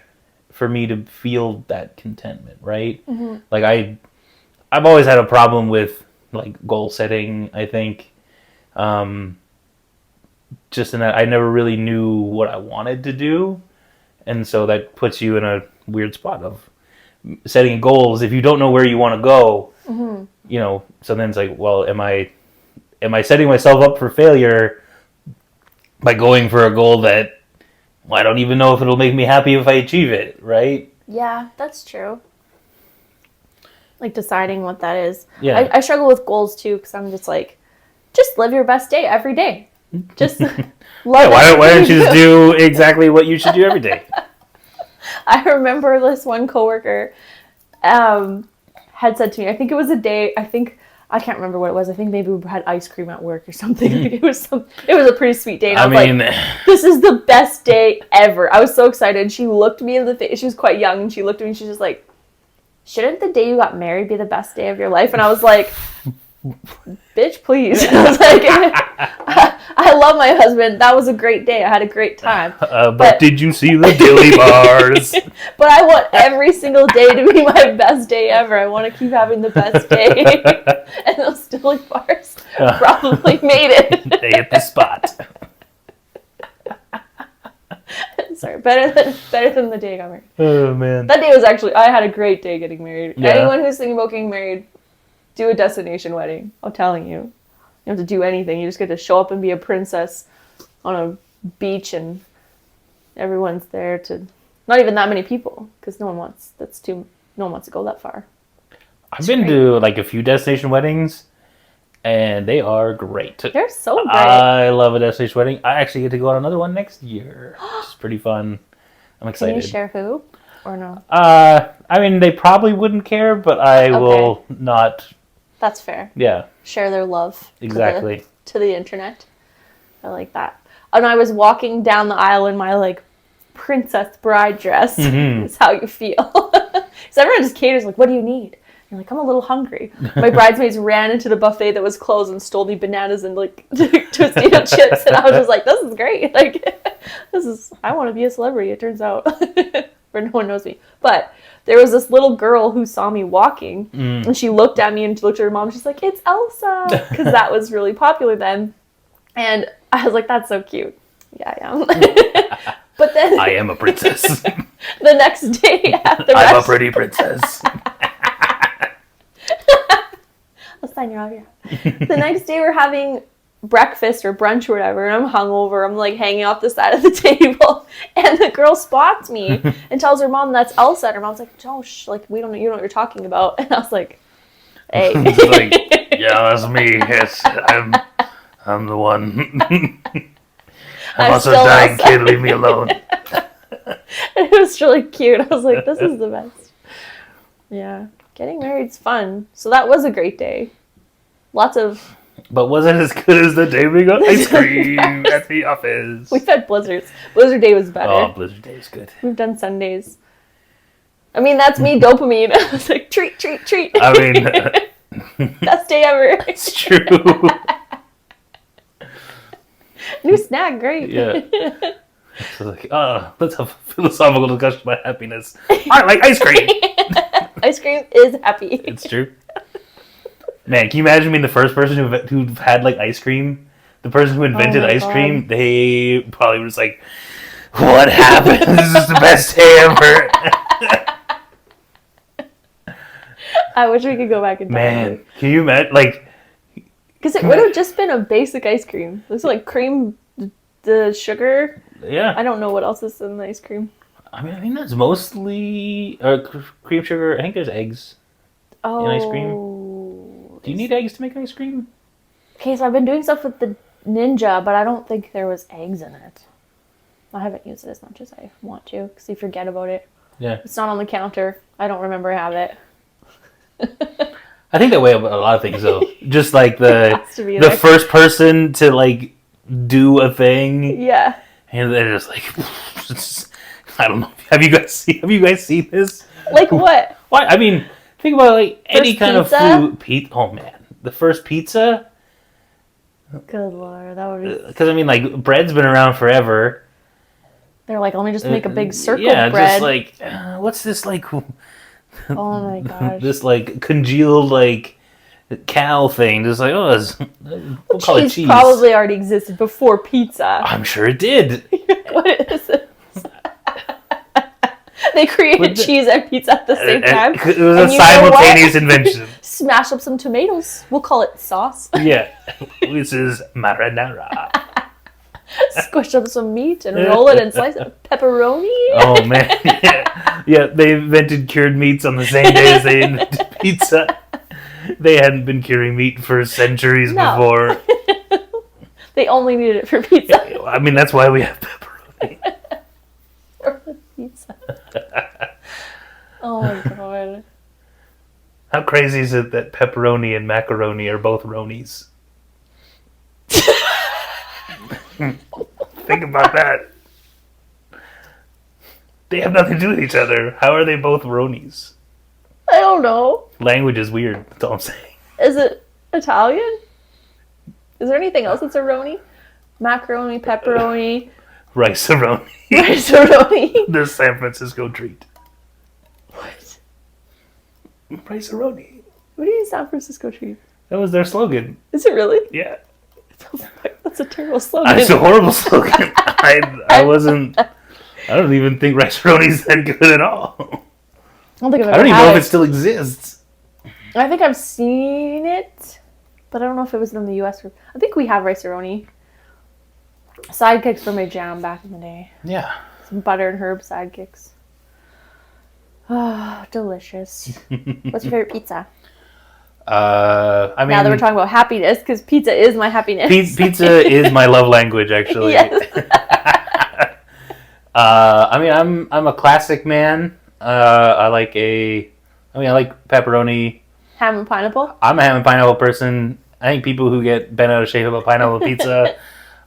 for me to feel that contentment, right? Mm-hmm. Like I've always had a problem with like goal setting, I think. Just in that I never really knew what I wanted to do. And so that puts you in a weird spot of setting goals. If you don't know where you want to go, so then it's like, well, am I setting myself up for failure by going for a goal that I don't even know if it'll make me happy if I achieve it, right? Yeah, that's true. Like deciding what that is. Yeah. I struggle with goals too, because I'm just like, just live your best day every day. Just love it. Why don't you just do exactly what you should do every day? I remember this one coworker had said to me, I think it was a day, I think I can't remember what it was. I think maybe we had ice cream at work or something. Like it was a pretty sweet day. And I was like, this is the best day ever. I was so excited. And she looked me in the face. She was quite young, and she looked at me and she's just like, shouldn't the day you got married be the best day of your life? And I was like, bitch, please. And I was like, I love my husband. That was a great day. I had a great time. But did you see the dilly bars? But I want every single day to be my best day ever. I want to keep having the best day. And those dilly bars probably made it. They hit the spot. Sorry, better than the day I got married. Oh, man. That day was actually, I had a great day getting married. Yeah. Anyone who's thinking about getting married, do a destination wedding. I'm telling you. You don't have to do anything. You just get to show up and be a princess on a beach, and everyone's there to, not even that many people, because no one wants to go that far. I've been to like a few destination weddings, and they are great. They're so great. I love a destination wedding. I actually get to go on another one next year, which is pretty fun. I'm excited. Can you share who or no? I mean, they probably wouldn't care, but I will not. That's fair. Yeah. Share their love. Exactly. To the internet. I like that. And I was walking down the aisle in my like princess bride dress. Mm-hmm. Is how you feel. Because everyone just caters like, what do you need? You're like, I'm a little hungry. My bridesmaids ran into the buffet that was closed and stole me bananas and like Tostito chips, and I was just like, this is great. Like, I want to be a celebrity, it turns out. Where no one knows me. But there was this little girl who saw me walking, and she looked at me and she looked at her mom. She's like, it's Elsa. Because that was really popular then. And I was like, that's so cute. Yeah, I am. But then I am a princess. The next day at the I'm a pretty princess. I'll sign your autograph. The next day we're having breakfast or brunch or whatever, and I'm hungover. I'm like hanging off the side of the table, and the girl spots me and tells her mom that's Elsa. And her mom's like, "Josh, like you know what you're talking about." And I was like, "Hey." It's like, yeah, that's me. Yes, I'm the one. I'm also a dying kid. Leave me alone. It was really cute. I was like, this is the best. Yeah. Getting married's fun. So that was a great day. Lots of... But was it as good as the day we got ice cream at the office? We've had blizzards. Blizzard day was better. Oh, Blizzard day was good. We've done Sundays. I mean, that's me, dopamine. I was like, treat. I mean... Best day ever. It's true. New snack, great. Yeah. So like, let's have a philosophical discussion about happiness. I like ice cream. Ice cream is happy. It's true. Man, can you imagine being the first person who had like ice cream? The person who invented ice cream, they probably were just like, what happened? This is the best day ever. I wish we could go back in time. Man, can you imagine? Like, because it would have just been a basic ice cream. It was like cream, the sugar. Yeah. I don't know what else is in the ice cream. I mean, I think that's mostly cream sugar. I think there's eggs in ice cream. Do you need eggs to make ice cream? Okay, so I've been doing stuff with the Ninja, but I don't think there was eggs in it. I haven't used it as much as I want to, because you forget about it. Yeah. It's not on the counter. I don't remember I have it. I think that way about a lot of things, though. Just like the there. first person to like do a thing. Yeah. And they're just like, I don't know. Have you guys seen this? Like what? Why? I mean, think about like any First kind pizza? of food. Oh man, the first pizza. Good Lord, that would be. Because I mean, like bread's been around forever. They're like, let me just make a big circle yeah, bread. just like what's this like? Oh my gosh. This like congealed like cow thing. Just like we'll call it cheese. Probably already existed before pizza. I'm sure it did. What is this? They created cheese and pizza at the same time. It was a simultaneous invention. Smash up some tomatoes. We'll call it sauce. Yeah. This is marinara. Squish up some meat and roll it and slice it. Pepperoni. Oh, man. Yeah, they invented cured meats on the same day as they invented pizza. They hadn't been curing meat for centuries before. They only needed it for pizza. I mean, that's why we have pepperoni. For pizza. Oh my god. How crazy is it that pepperoni and macaroni are both ronies? Think about that. They have nothing to do with each other. How are they both ronies? I don't know. Language is weird. That's all I'm saying. Is it Italian? Is there anything else that's a roni? Macaroni, pepperoni, Rice-a-roni. rice-a-roni. The San Francisco treat. What? Rice-a-roni. What do you mean San Francisco treat? That was their slogan. Is it really? Yeah. That's a terrible slogan. It's a horrible slogan. I wasn't... I don't even think rice-a-roni's that good at all. I don't think I've ever I don't even had know if it. it still exists. I think I've seen it, but I don't know if it was in the U.S. I think we have rice-a-roni. Sidekicks were my jam back in the day. Yeah. Some butter and herb sidekicks. Oh, delicious. What's your favorite pizza? I mean... Now that we're talking about happiness, because pizza is my happiness. Pizza is my love language, actually. Yes. I mean, I'm a classic man. I like pepperoni. Ham and pineapple? I'm a ham and pineapple person. I think people who get bent out of shape about pineapple pizza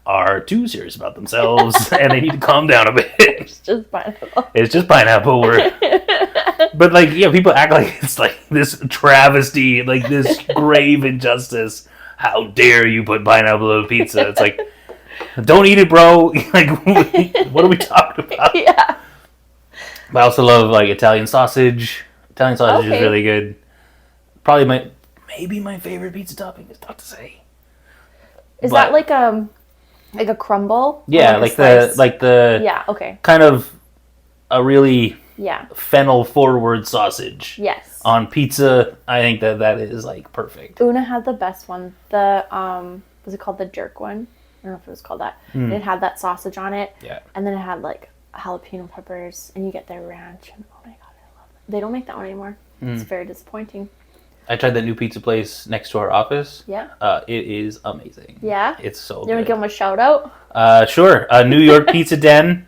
are too serious about themselves, and they need to calm down a bit. It's just pineapple. It's just pineapple. But like, yeah, people act like it's like this travesty, like this grave injustice. How dare you put pineapple on pizza? It's like, don't eat it, bro. Like, what are we talking about? Yeah. But I also love like Italian sausage. Italian sausage is Okay. really good. Probably maybe my favorite pizza topping. It's tough to say. Is But- that like a crumble? Yeah, Or like a slice? the Yeah, okay. kind of a really Yeah. fennel forward sausage Yes. on pizza. I think that is like perfect. Una had the best one. The was it called the jerk one? I don't know if it was called that. It had that sausage on it. Yeah. And then it had like jalapeno peppers, and you get their ranch. And oh my god, I love it. They don't make that one anymore. It's very disappointing. I tried that new pizza place next to our office. Yeah. It is amazing. Yeah. It's so You want to good. give them a shout out? Sure. New York Pizza Den.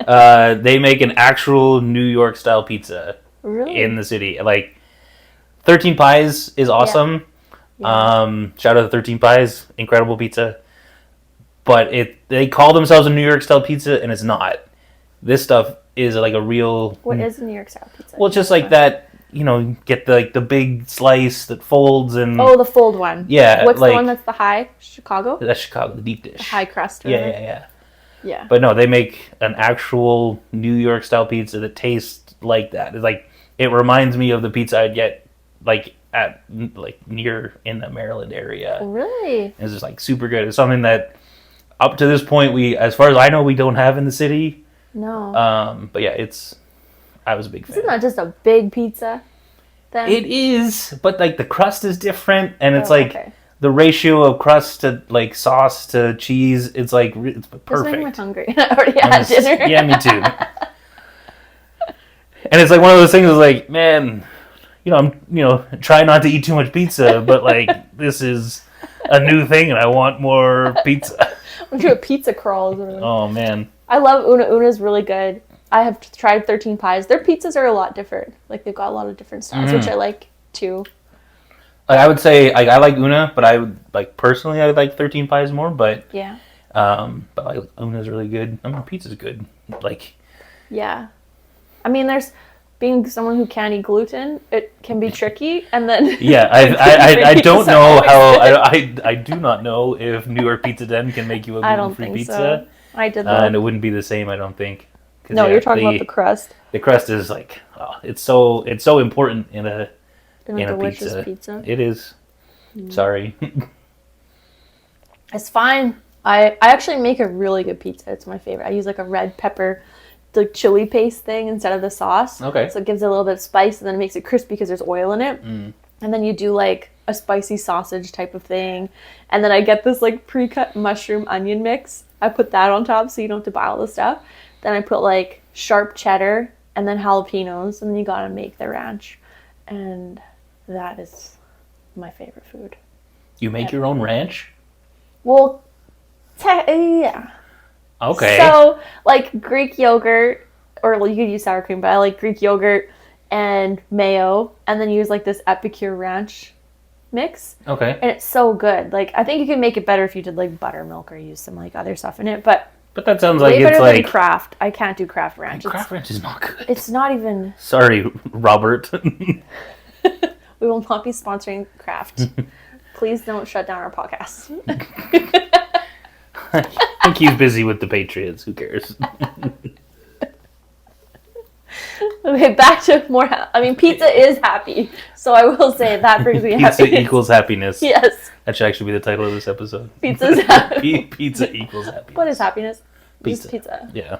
They make an actual New York style pizza Really? in the city. Like 13 Pies is awesome. Yeah. Shout out to 13 Pies, incredible pizza. But they call themselves a New York style pizza, and it's not. This stuff is like a real. What is a New York style pizza? Well, it's just like that. You know, get the big slice that folds and. Oh, the fold one. Yeah, What's like- the one that's the high? Chicago? That's Chicago, the deep dish. High crust. or Yeah, whatever? yeah. Yeah. But no, they make an actual New York style pizza that tastes like that. It's like it reminds me of the pizza I'd get like at like near in the Maryland area. Really? It's just like super good. It's something that up to this point as far as I know, we don't have in the city. No. But yeah, I was a big fan. Isn't that just a big pizza? Then? It is, but like the crust is different, and it's Oh, like okay. the ratio of crust to like sauce to cheese. It's like it's Just perfect. making me hungry. I already had dinner. Yeah, me too. And it's like one of those things. Is like, man, I'm try not to eat too much pizza, but like this is a new thing, and I want more pizza. I'm doing pizza crawls. Or Oh man, I love Una. Una's really good. I have tried 13 Pies. Their pizzas are a lot different. Like they've got a lot of different styles, which I like too. like, I would say I like Una, but I would personally I would like 13 Pies more. But Yeah. but like Una's really good. I mean, pizza's good. Like. Yeah. I mean, there's being someone who can't eat gluten, it can be tricky. And then Yeah, I don't pizzas know are how always good. I do not know if New York Pizza Den can make you a I don't gluten-free think pizza, so. I did and it that. wouldn't be the same. I don't think. 'Cause, No, yeah, you're talking about the crust the crust is like it's so important in a in a delicious pizza. It is. Sorry. It's fine. I actually make a really good pizza. It's my favorite. I use like a red pepper, the chili paste thing instead of the sauce. Okay. So it gives it a little bit of spice, and then it makes it crispy because there's oil in it. And then you do like a spicy sausage type of thing. And then I get this like pre-cut mushroom onion mix. I put that on top so you don't have to buy all the stuff. Then I put like sharp cheddar and then jalapenos, and then you gotta make the ranch. And that is my favorite food. You make your own ranch? Well, yeah. Okay. So, like Greek yogurt, or you could use sour cream, but I like Greek yogurt and mayo, and then use like this Epicure ranch mix. Okay. And it's so good. Like, I think you can make it better if you did like buttermilk or use some like other stuff in it, but that sounds like way it's better than like Kraft. I can't do Kraft ranch. Kraft ranch is not good. It's not even. Sorry, Robert. We will not be sponsoring Kraft. Please don't shut down our podcast. I think he's busy with the Patriots. Who cares? Okay, back to more. I mean, pizza is happy, so I will say that brings me happiness. Pizza equals happiness. Yes. That should actually be the title of this episode. Pizza's happy. Pizza equals happiness. What is happiness? Pizza. Just pizza. Yeah.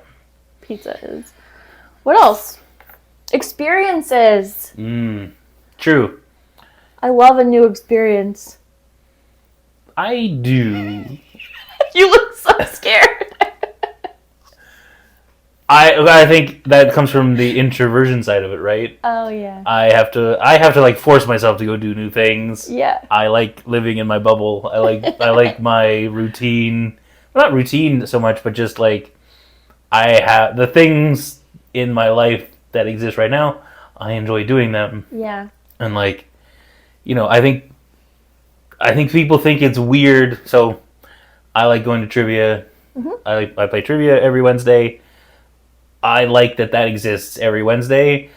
Pizza is. What else? Experiences. True. I love a new experience. I do. You look so scared. I think that comes from the introversion side of it, right? Oh yeah. I have to like force myself to go do new things. Yeah. I like living in my bubble. I like my routine. Well, not routine so much, but just like I have the things in my life that exist right now. I enjoy doing them. Yeah. And like, I think people think it's weird. So I like going to trivia. Mm-hmm. I play trivia every Wednesday. I like that exists every Wednesday,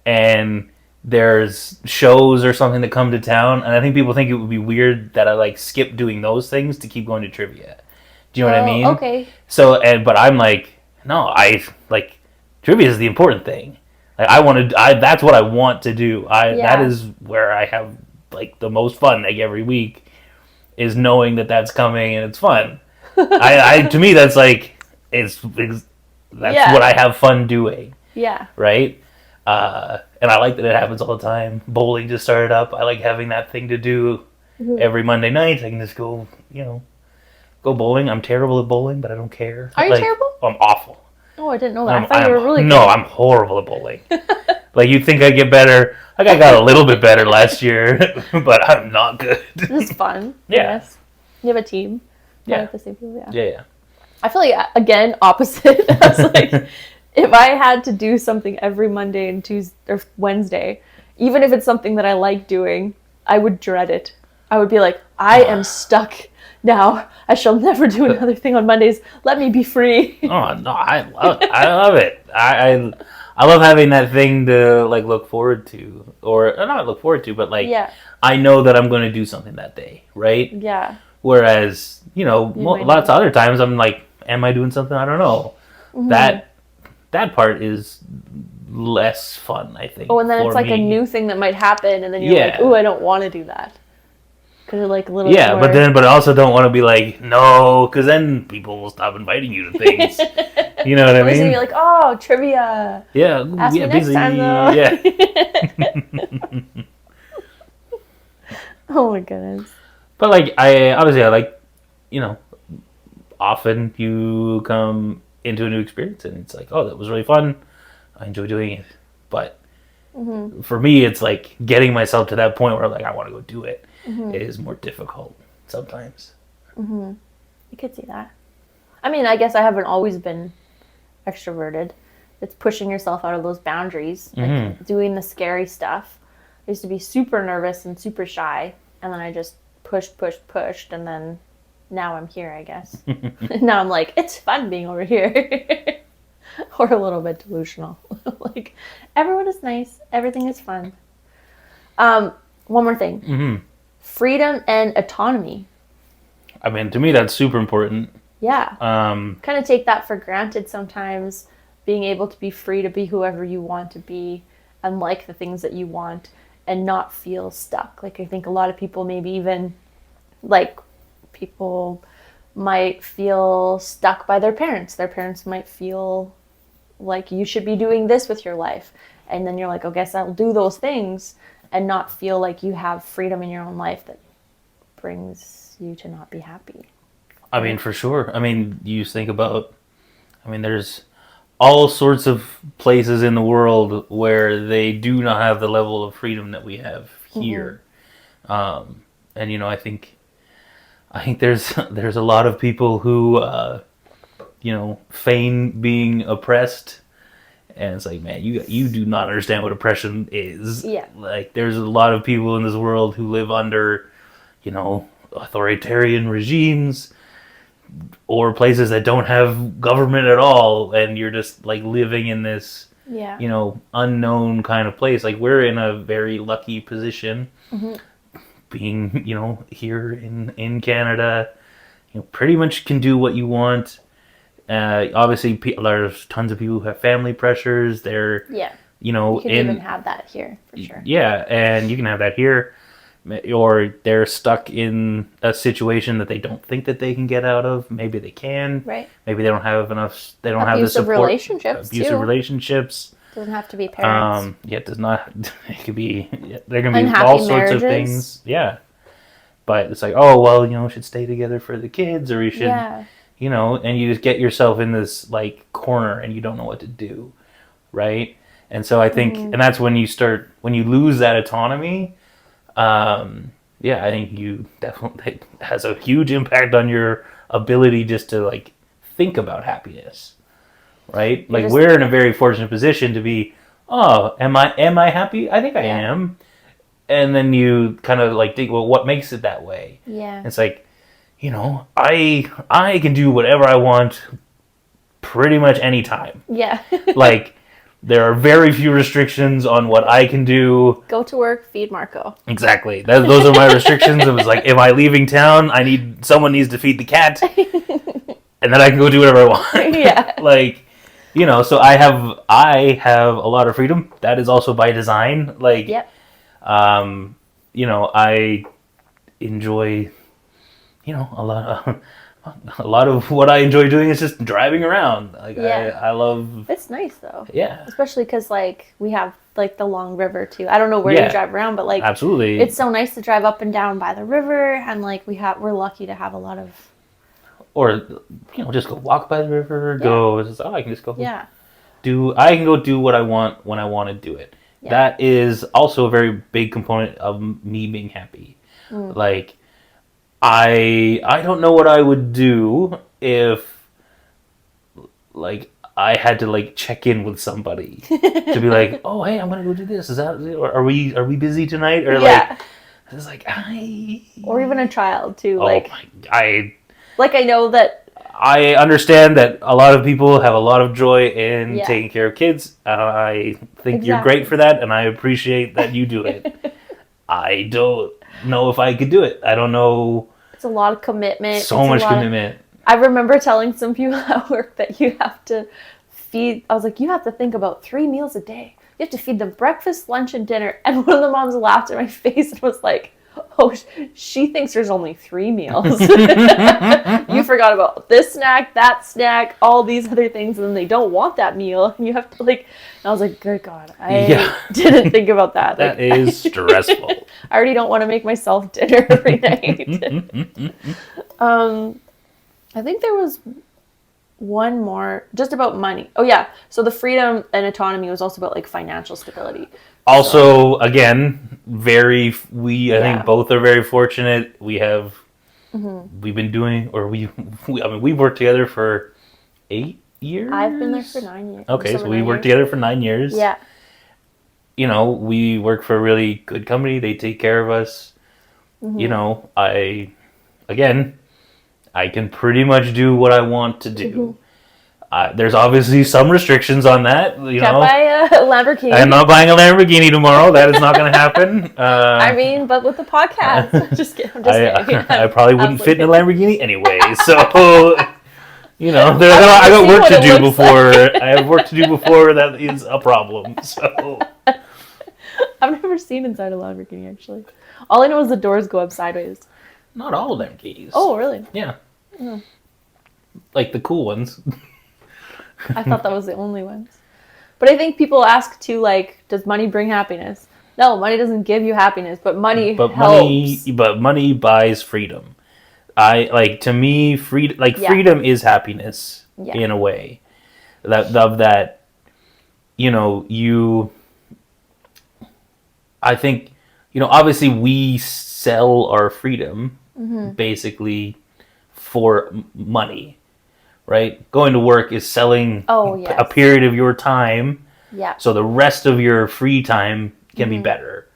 and there's shows or something that come to town, and I think people think it would be weird that I like skip doing those things to keep going to trivia. Do you know what I mean? Okay. So, but I'm like, no, I like trivia is the important thing. Like that's what I want to do. That is where I have like the most fun like every week is knowing that that's coming and it's fun. To me that's like that's what I have fun doing. Yeah. Right? And I like that it happens all the time. Bowling just started up. I like having that thing to do every Monday night. I can just go, go bowling. I'm terrible at bowling, but I don't care. Are you terrible? I'm awful. Oh, I didn't know that. I thought you were really good. No, I'm horrible at bowling. Like, you'd think I'd get better. Like, I got a little bit better last year, but I'm not good. It's fun. Yeah. Yes. You have a team. Yeah. Like the same people, Yeah. I feel like, again, opposite. I was like, if I had to do something every Monday and Tuesday or Wednesday, even if it's something that I like doing, I would dread it. I would be like, I am stuck now. I shall never do another thing on Mondays. Let me be free. Oh no, I love it. I love having that thing to like look forward to, or not look forward to, but like I know that I'm going to do something that day, right? Yeah. Whereas lots of other times I'm like, am I doing something? I don't know. Mm-hmm. That part is less fun, I think. Oh, and then it's like a new thing that might happen, and then you're like, ooh, I don't want to do that. Because you're like a little more... but I also don't want to be like, no, because then people will stop inviting you to things. You know what I mean? So you're like, oh, trivia. Yeah. Ask me next time, though. Yeah. Oh, my goodness. But like, I like, often you come into a new experience and it's like, oh, that was really fun. I enjoy doing it. But for me, it's like getting myself to that point where like, I want to go do it. It is more difficult sometimes. You could see that. I mean, I guess I haven't always been extroverted. It's pushing yourself out of those boundaries, like doing the scary stuff. I used to be super nervous and super shy, and then I just pushed, and then now I'm here, I guess. Now I'm like, it's fun being over here. Or a little bit delusional. Like, everyone is nice. Everything is fun. One more thing. Freedom and autonomy. I mean, to me, that's super important. Yeah. Kind of take that for granted sometimes, being able to be free to be whoever you want to be and like the things that you want and not feel stuck. Like, I think a lot of people, maybe even, like, people might feel stuck by their parents. Their parents might feel like you should be doing this with your life. And then you're like, I guess I'll do those things and not feel like you have freedom in your own life that brings you to not be happy. I mean, for sure. I mean, you think about, there's all sorts of places in the world where they do not have the level of freedom that we have here. And, I think there's a lot of people who, feign being oppressed And it's like, man, you do not understand what oppression is. Yeah. Like, there's a lot of people in this world who live under, authoritarian regimes or places that don't have government at all, and you're just like living in this, Yeah. unknown kind of place. Like, we're in a very lucky position, being, here in Canada. Pretty much can do what you want. Obviously, there's tons of people who have family pressures. They're, Yeah. you can even have that here, for sure. Yeah, and you can have that here. Or they're stuck in a situation that they don't think that they can get out of. Maybe they can. Right. Maybe they don't have enough. They don't Abusive have the support. relationships, Abusive too. relationships. Doesn't have to be parents. Yeah, it does not. It could be. There can be Unhappy all sorts of marriages. things. Yeah. But it's like, oh well, we should stay together for the kids, or we should, Yeah. and you just get yourself in this like corner, and you don't know what to do, right? And so I think, and that's when you lose that autonomy. I think you definitely, it has a huge impact on your ability just to like think about happiness, right? Like, we're in a very fortunate position to be, oh, am I happy? I think I am. And then you kind of like think, well, what makes it that way? Yeah. It's like, I can do whatever I want pretty much any time. Yeah. Like, there are very few restrictions on what I can do. Go to work, feed Marco. Exactly. Those are my restrictions. It was like, am I leaving town? Someone needs to feed the cat. And then I can go do whatever I want. Yeah. Like, so I have a lot of freedom. That is also by design. Like, Yep. I enjoy, a lot of what I enjoy doing is just driving around. Like, I love. It's nice though. Yeah. Especially because like we have like the long river too. I don't know where you drive around, but like absolutely, it's so nice to drive up and down by the river, and like we're lucky to have a lot of. Or just go walk by the river. I can just go. Yeah. I can go do what I want when I want to do it. Yeah. That is also a very big component of me being happy. Like, I don't know what I would do if, like, I had to like check in with somebody to be like, oh hey, I'm gonna go do this. Is that, or are we busy tonight? Or like, it's like or even a child too. Like, I know that. I understand that a lot of people have a lot of joy in taking care of kids. I think you're great for that, and I appreciate that you do it. I don't know if I could do it. I don't know. It's a lot of commitment. So much commitment. I remember telling some people at work that you have to feed. I was like, you have to think about 3 meals a day. You have to feed them breakfast, lunch, and dinner. And one of the moms laughed in my face and was like, oh, she thinks there's only 3 meals. You forgot about this snack, that snack, all these other things, and then they don't want that meal. And you have to like, and I was like, good God, I didn't think about that. That is stressful. I already don't want to make myself dinner every night. I think there was one more just about money. Oh yeah. So the freedom and autonomy was also about like financial stability. Also, again, I think both are very fortunate. We've been doing, we've worked together for 8 years. I've been there for 9 years. Okay, so we worked together for 9 years. Yeah. We work for a really good company. They take care of us. I can pretty much do what I want to do. There's obviously some restrictions on that. Can't buy a Lamborghini. I'm not buying a Lamborghini tomorrow. That is not going to happen. But with the podcast, I'm just kidding. I probably wouldn't fit in a Lamborghini anyway. So, I got work to do before. I have work to do before that is a problem. So, I've never seen inside a Lamborghini actually. All I know is the doors go up sideways. Not all Lamborghinis. Oh, really? Yeah. Like the cool ones. I thought that was the only ones. But I think people ask too, like, does money bring happiness? No, money doesn't give you happiness, but money helps. Money buys freedom. To me, freedom is happiness in a way. I think, obviously we sell our freedom basically for money, right? Going to work is selling Oh, yes. a period of your time, Yeah. so the rest of your free time can be better.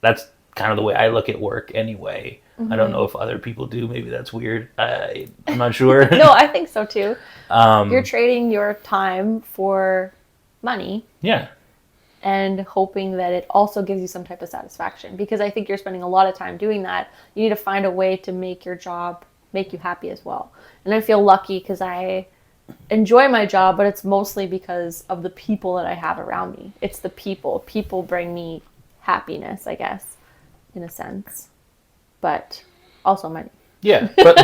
That's kind of the way I look at work anyway. I don't know if other people do. Maybe that's weird. I'm not sure. No, I think so too. You're trading your time for money. Yeah. And hoping that it also gives you some type of satisfaction. Because I think you're spending a lot of time doing that. You need to find a way to make your job make you happy as well. And I feel lucky because I enjoy my job, but it's mostly because of the people that I have around me. It's the people. People bring me happiness, I guess, in a sense. But also money. Yeah, but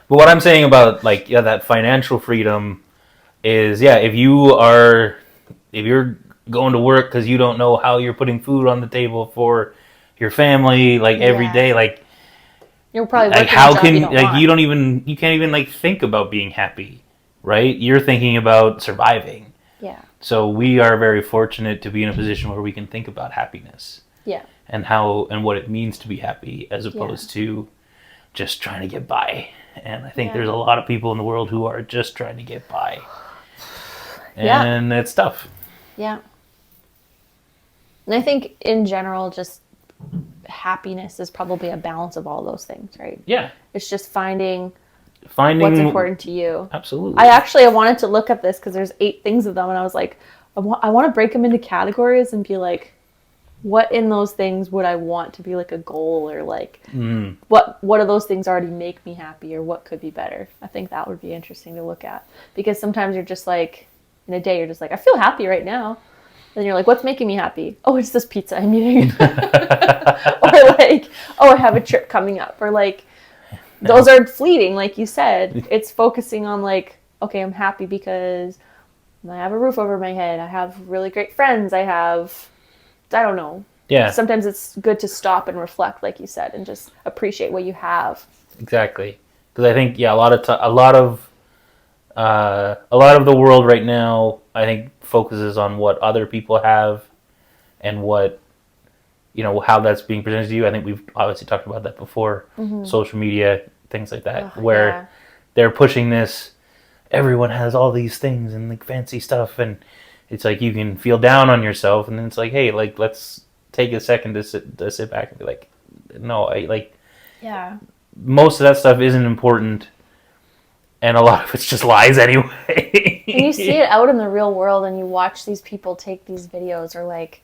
what I'm saying about like that financial freedom is if you're going to work because you don't know how you're putting food on the table for your family every day, like you're probably like how can you can't even like think about being happy, right? You're thinking about surviving. Yeah. So we are very fortunate to be in a position where we can think about happiness. Yeah. And how and what it means to be happy as opposed to just trying to get by. And I think there's a lot of people in the world who are just trying to get by. And it's tough. Yeah. And I think in general, just happiness is probably a balance of all those things, right? Yeah. It's just finding what's important to you. Absolutely. I wanted to look at this because there's 8 things of them. And I was like, I want to break them into categories and be like, what in those things would I want to be like a goal or like what of those things already make me happy or what could be better? I think that would be interesting to look at because sometimes you're just like in a day you're just like I feel happy right now. Then you're like, what's making me happy? Oh, it's this pizza I'm eating. Or like, oh, I have a trip coming up. Or like, those are fleeting, like you said. It's focusing on like, okay, I'm happy because I have a roof over my head. I have really great friends. I don't know. Yeah. Sometimes it's good to stop and reflect, like you said, and just appreciate what you have. Exactly. Because I think a lot of the world right now, I think, focuses on what other people have, and what how that's being presented to you. I think we've obviously talked about that before. Social media, things like that, where they're pushing this. Everyone has all these things and like fancy stuff, and it's like you can feel down on yourself, and then it's like, hey, like let's take a second to sit back and be like, no, most of that stuff isn't important, and a lot of it's just lies anyway. And you see it out in the real world, and you watch these people take these videos, or like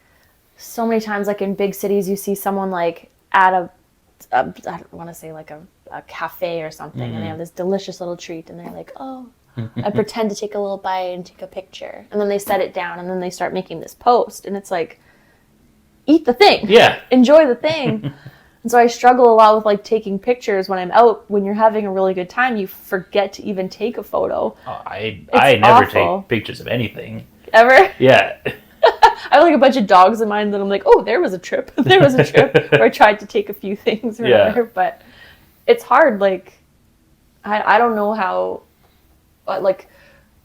so many times, like in big cities, you see someone like at a I don't want to say like a cafe or something, and they have this delicious little treat, and they're like, oh. I pretend to take a little bite and take a picture. And then they set it down and then they start making this post. And it's like, eat the thing. Yeah. Enjoy the thing. And so I struggle a lot with like taking pictures when I'm out. When you're having a really good time, you forget to even take a photo. Oh, I never take pictures of anything. Ever? Yeah. I have like a bunch of dogs in mind that I'm like, oh, there was a trip. There was a trip. Or I tried to take a few things or whatever. But it's hard. Like, I don't know how... Like,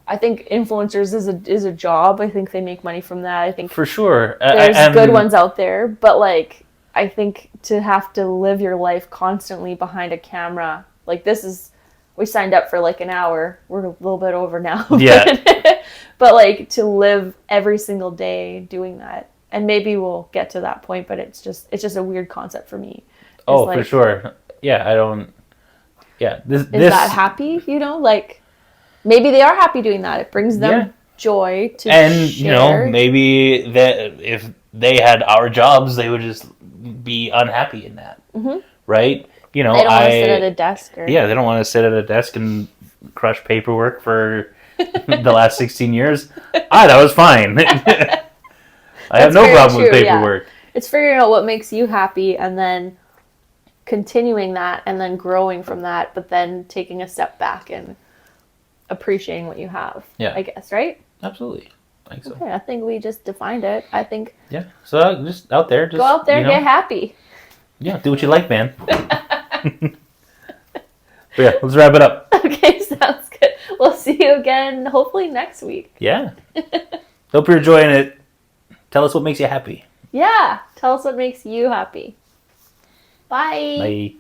I think influencers is a job. I think they make money from that. I think for sure there's good ones out there, but like I think to have to live your life constantly behind a camera, like we signed up for like an hour. We're a little bit over now. Yeah. But like to live every single day doing that, and maybe we'll get to that point. But it's just a weird concept for me. Oh, like, for sure. Yeah, I don't. Yeah, is that happy? Like. Maybe they are happy doing that. It brings them joy to share. Maybe that if they had our jobs, they would just be unhappy in that, right? They don't want to sit at a desk. They don't want to sit at a desk and crush paperwork for the last 16 years. That was fine. I have no problem with paperwork. Yeah. It's figuring out what makes you happy and then continuing that and then growing from that, but then taking a step back and appreciating what you have, I guess, right? Absolutely. I think so. Okay, I think we just defined it. I think... Yeah, so just out there. Just, go out there, get happy. Yeah, do what you like, man. But yeah, let's wrap it up. Okay, sounds good. We'll see you again, hopefully next week. Yeah. Hope you're enjoying it. Tell us what makes you happy. Yeah, tell us what makes you happy. Bye. Bye.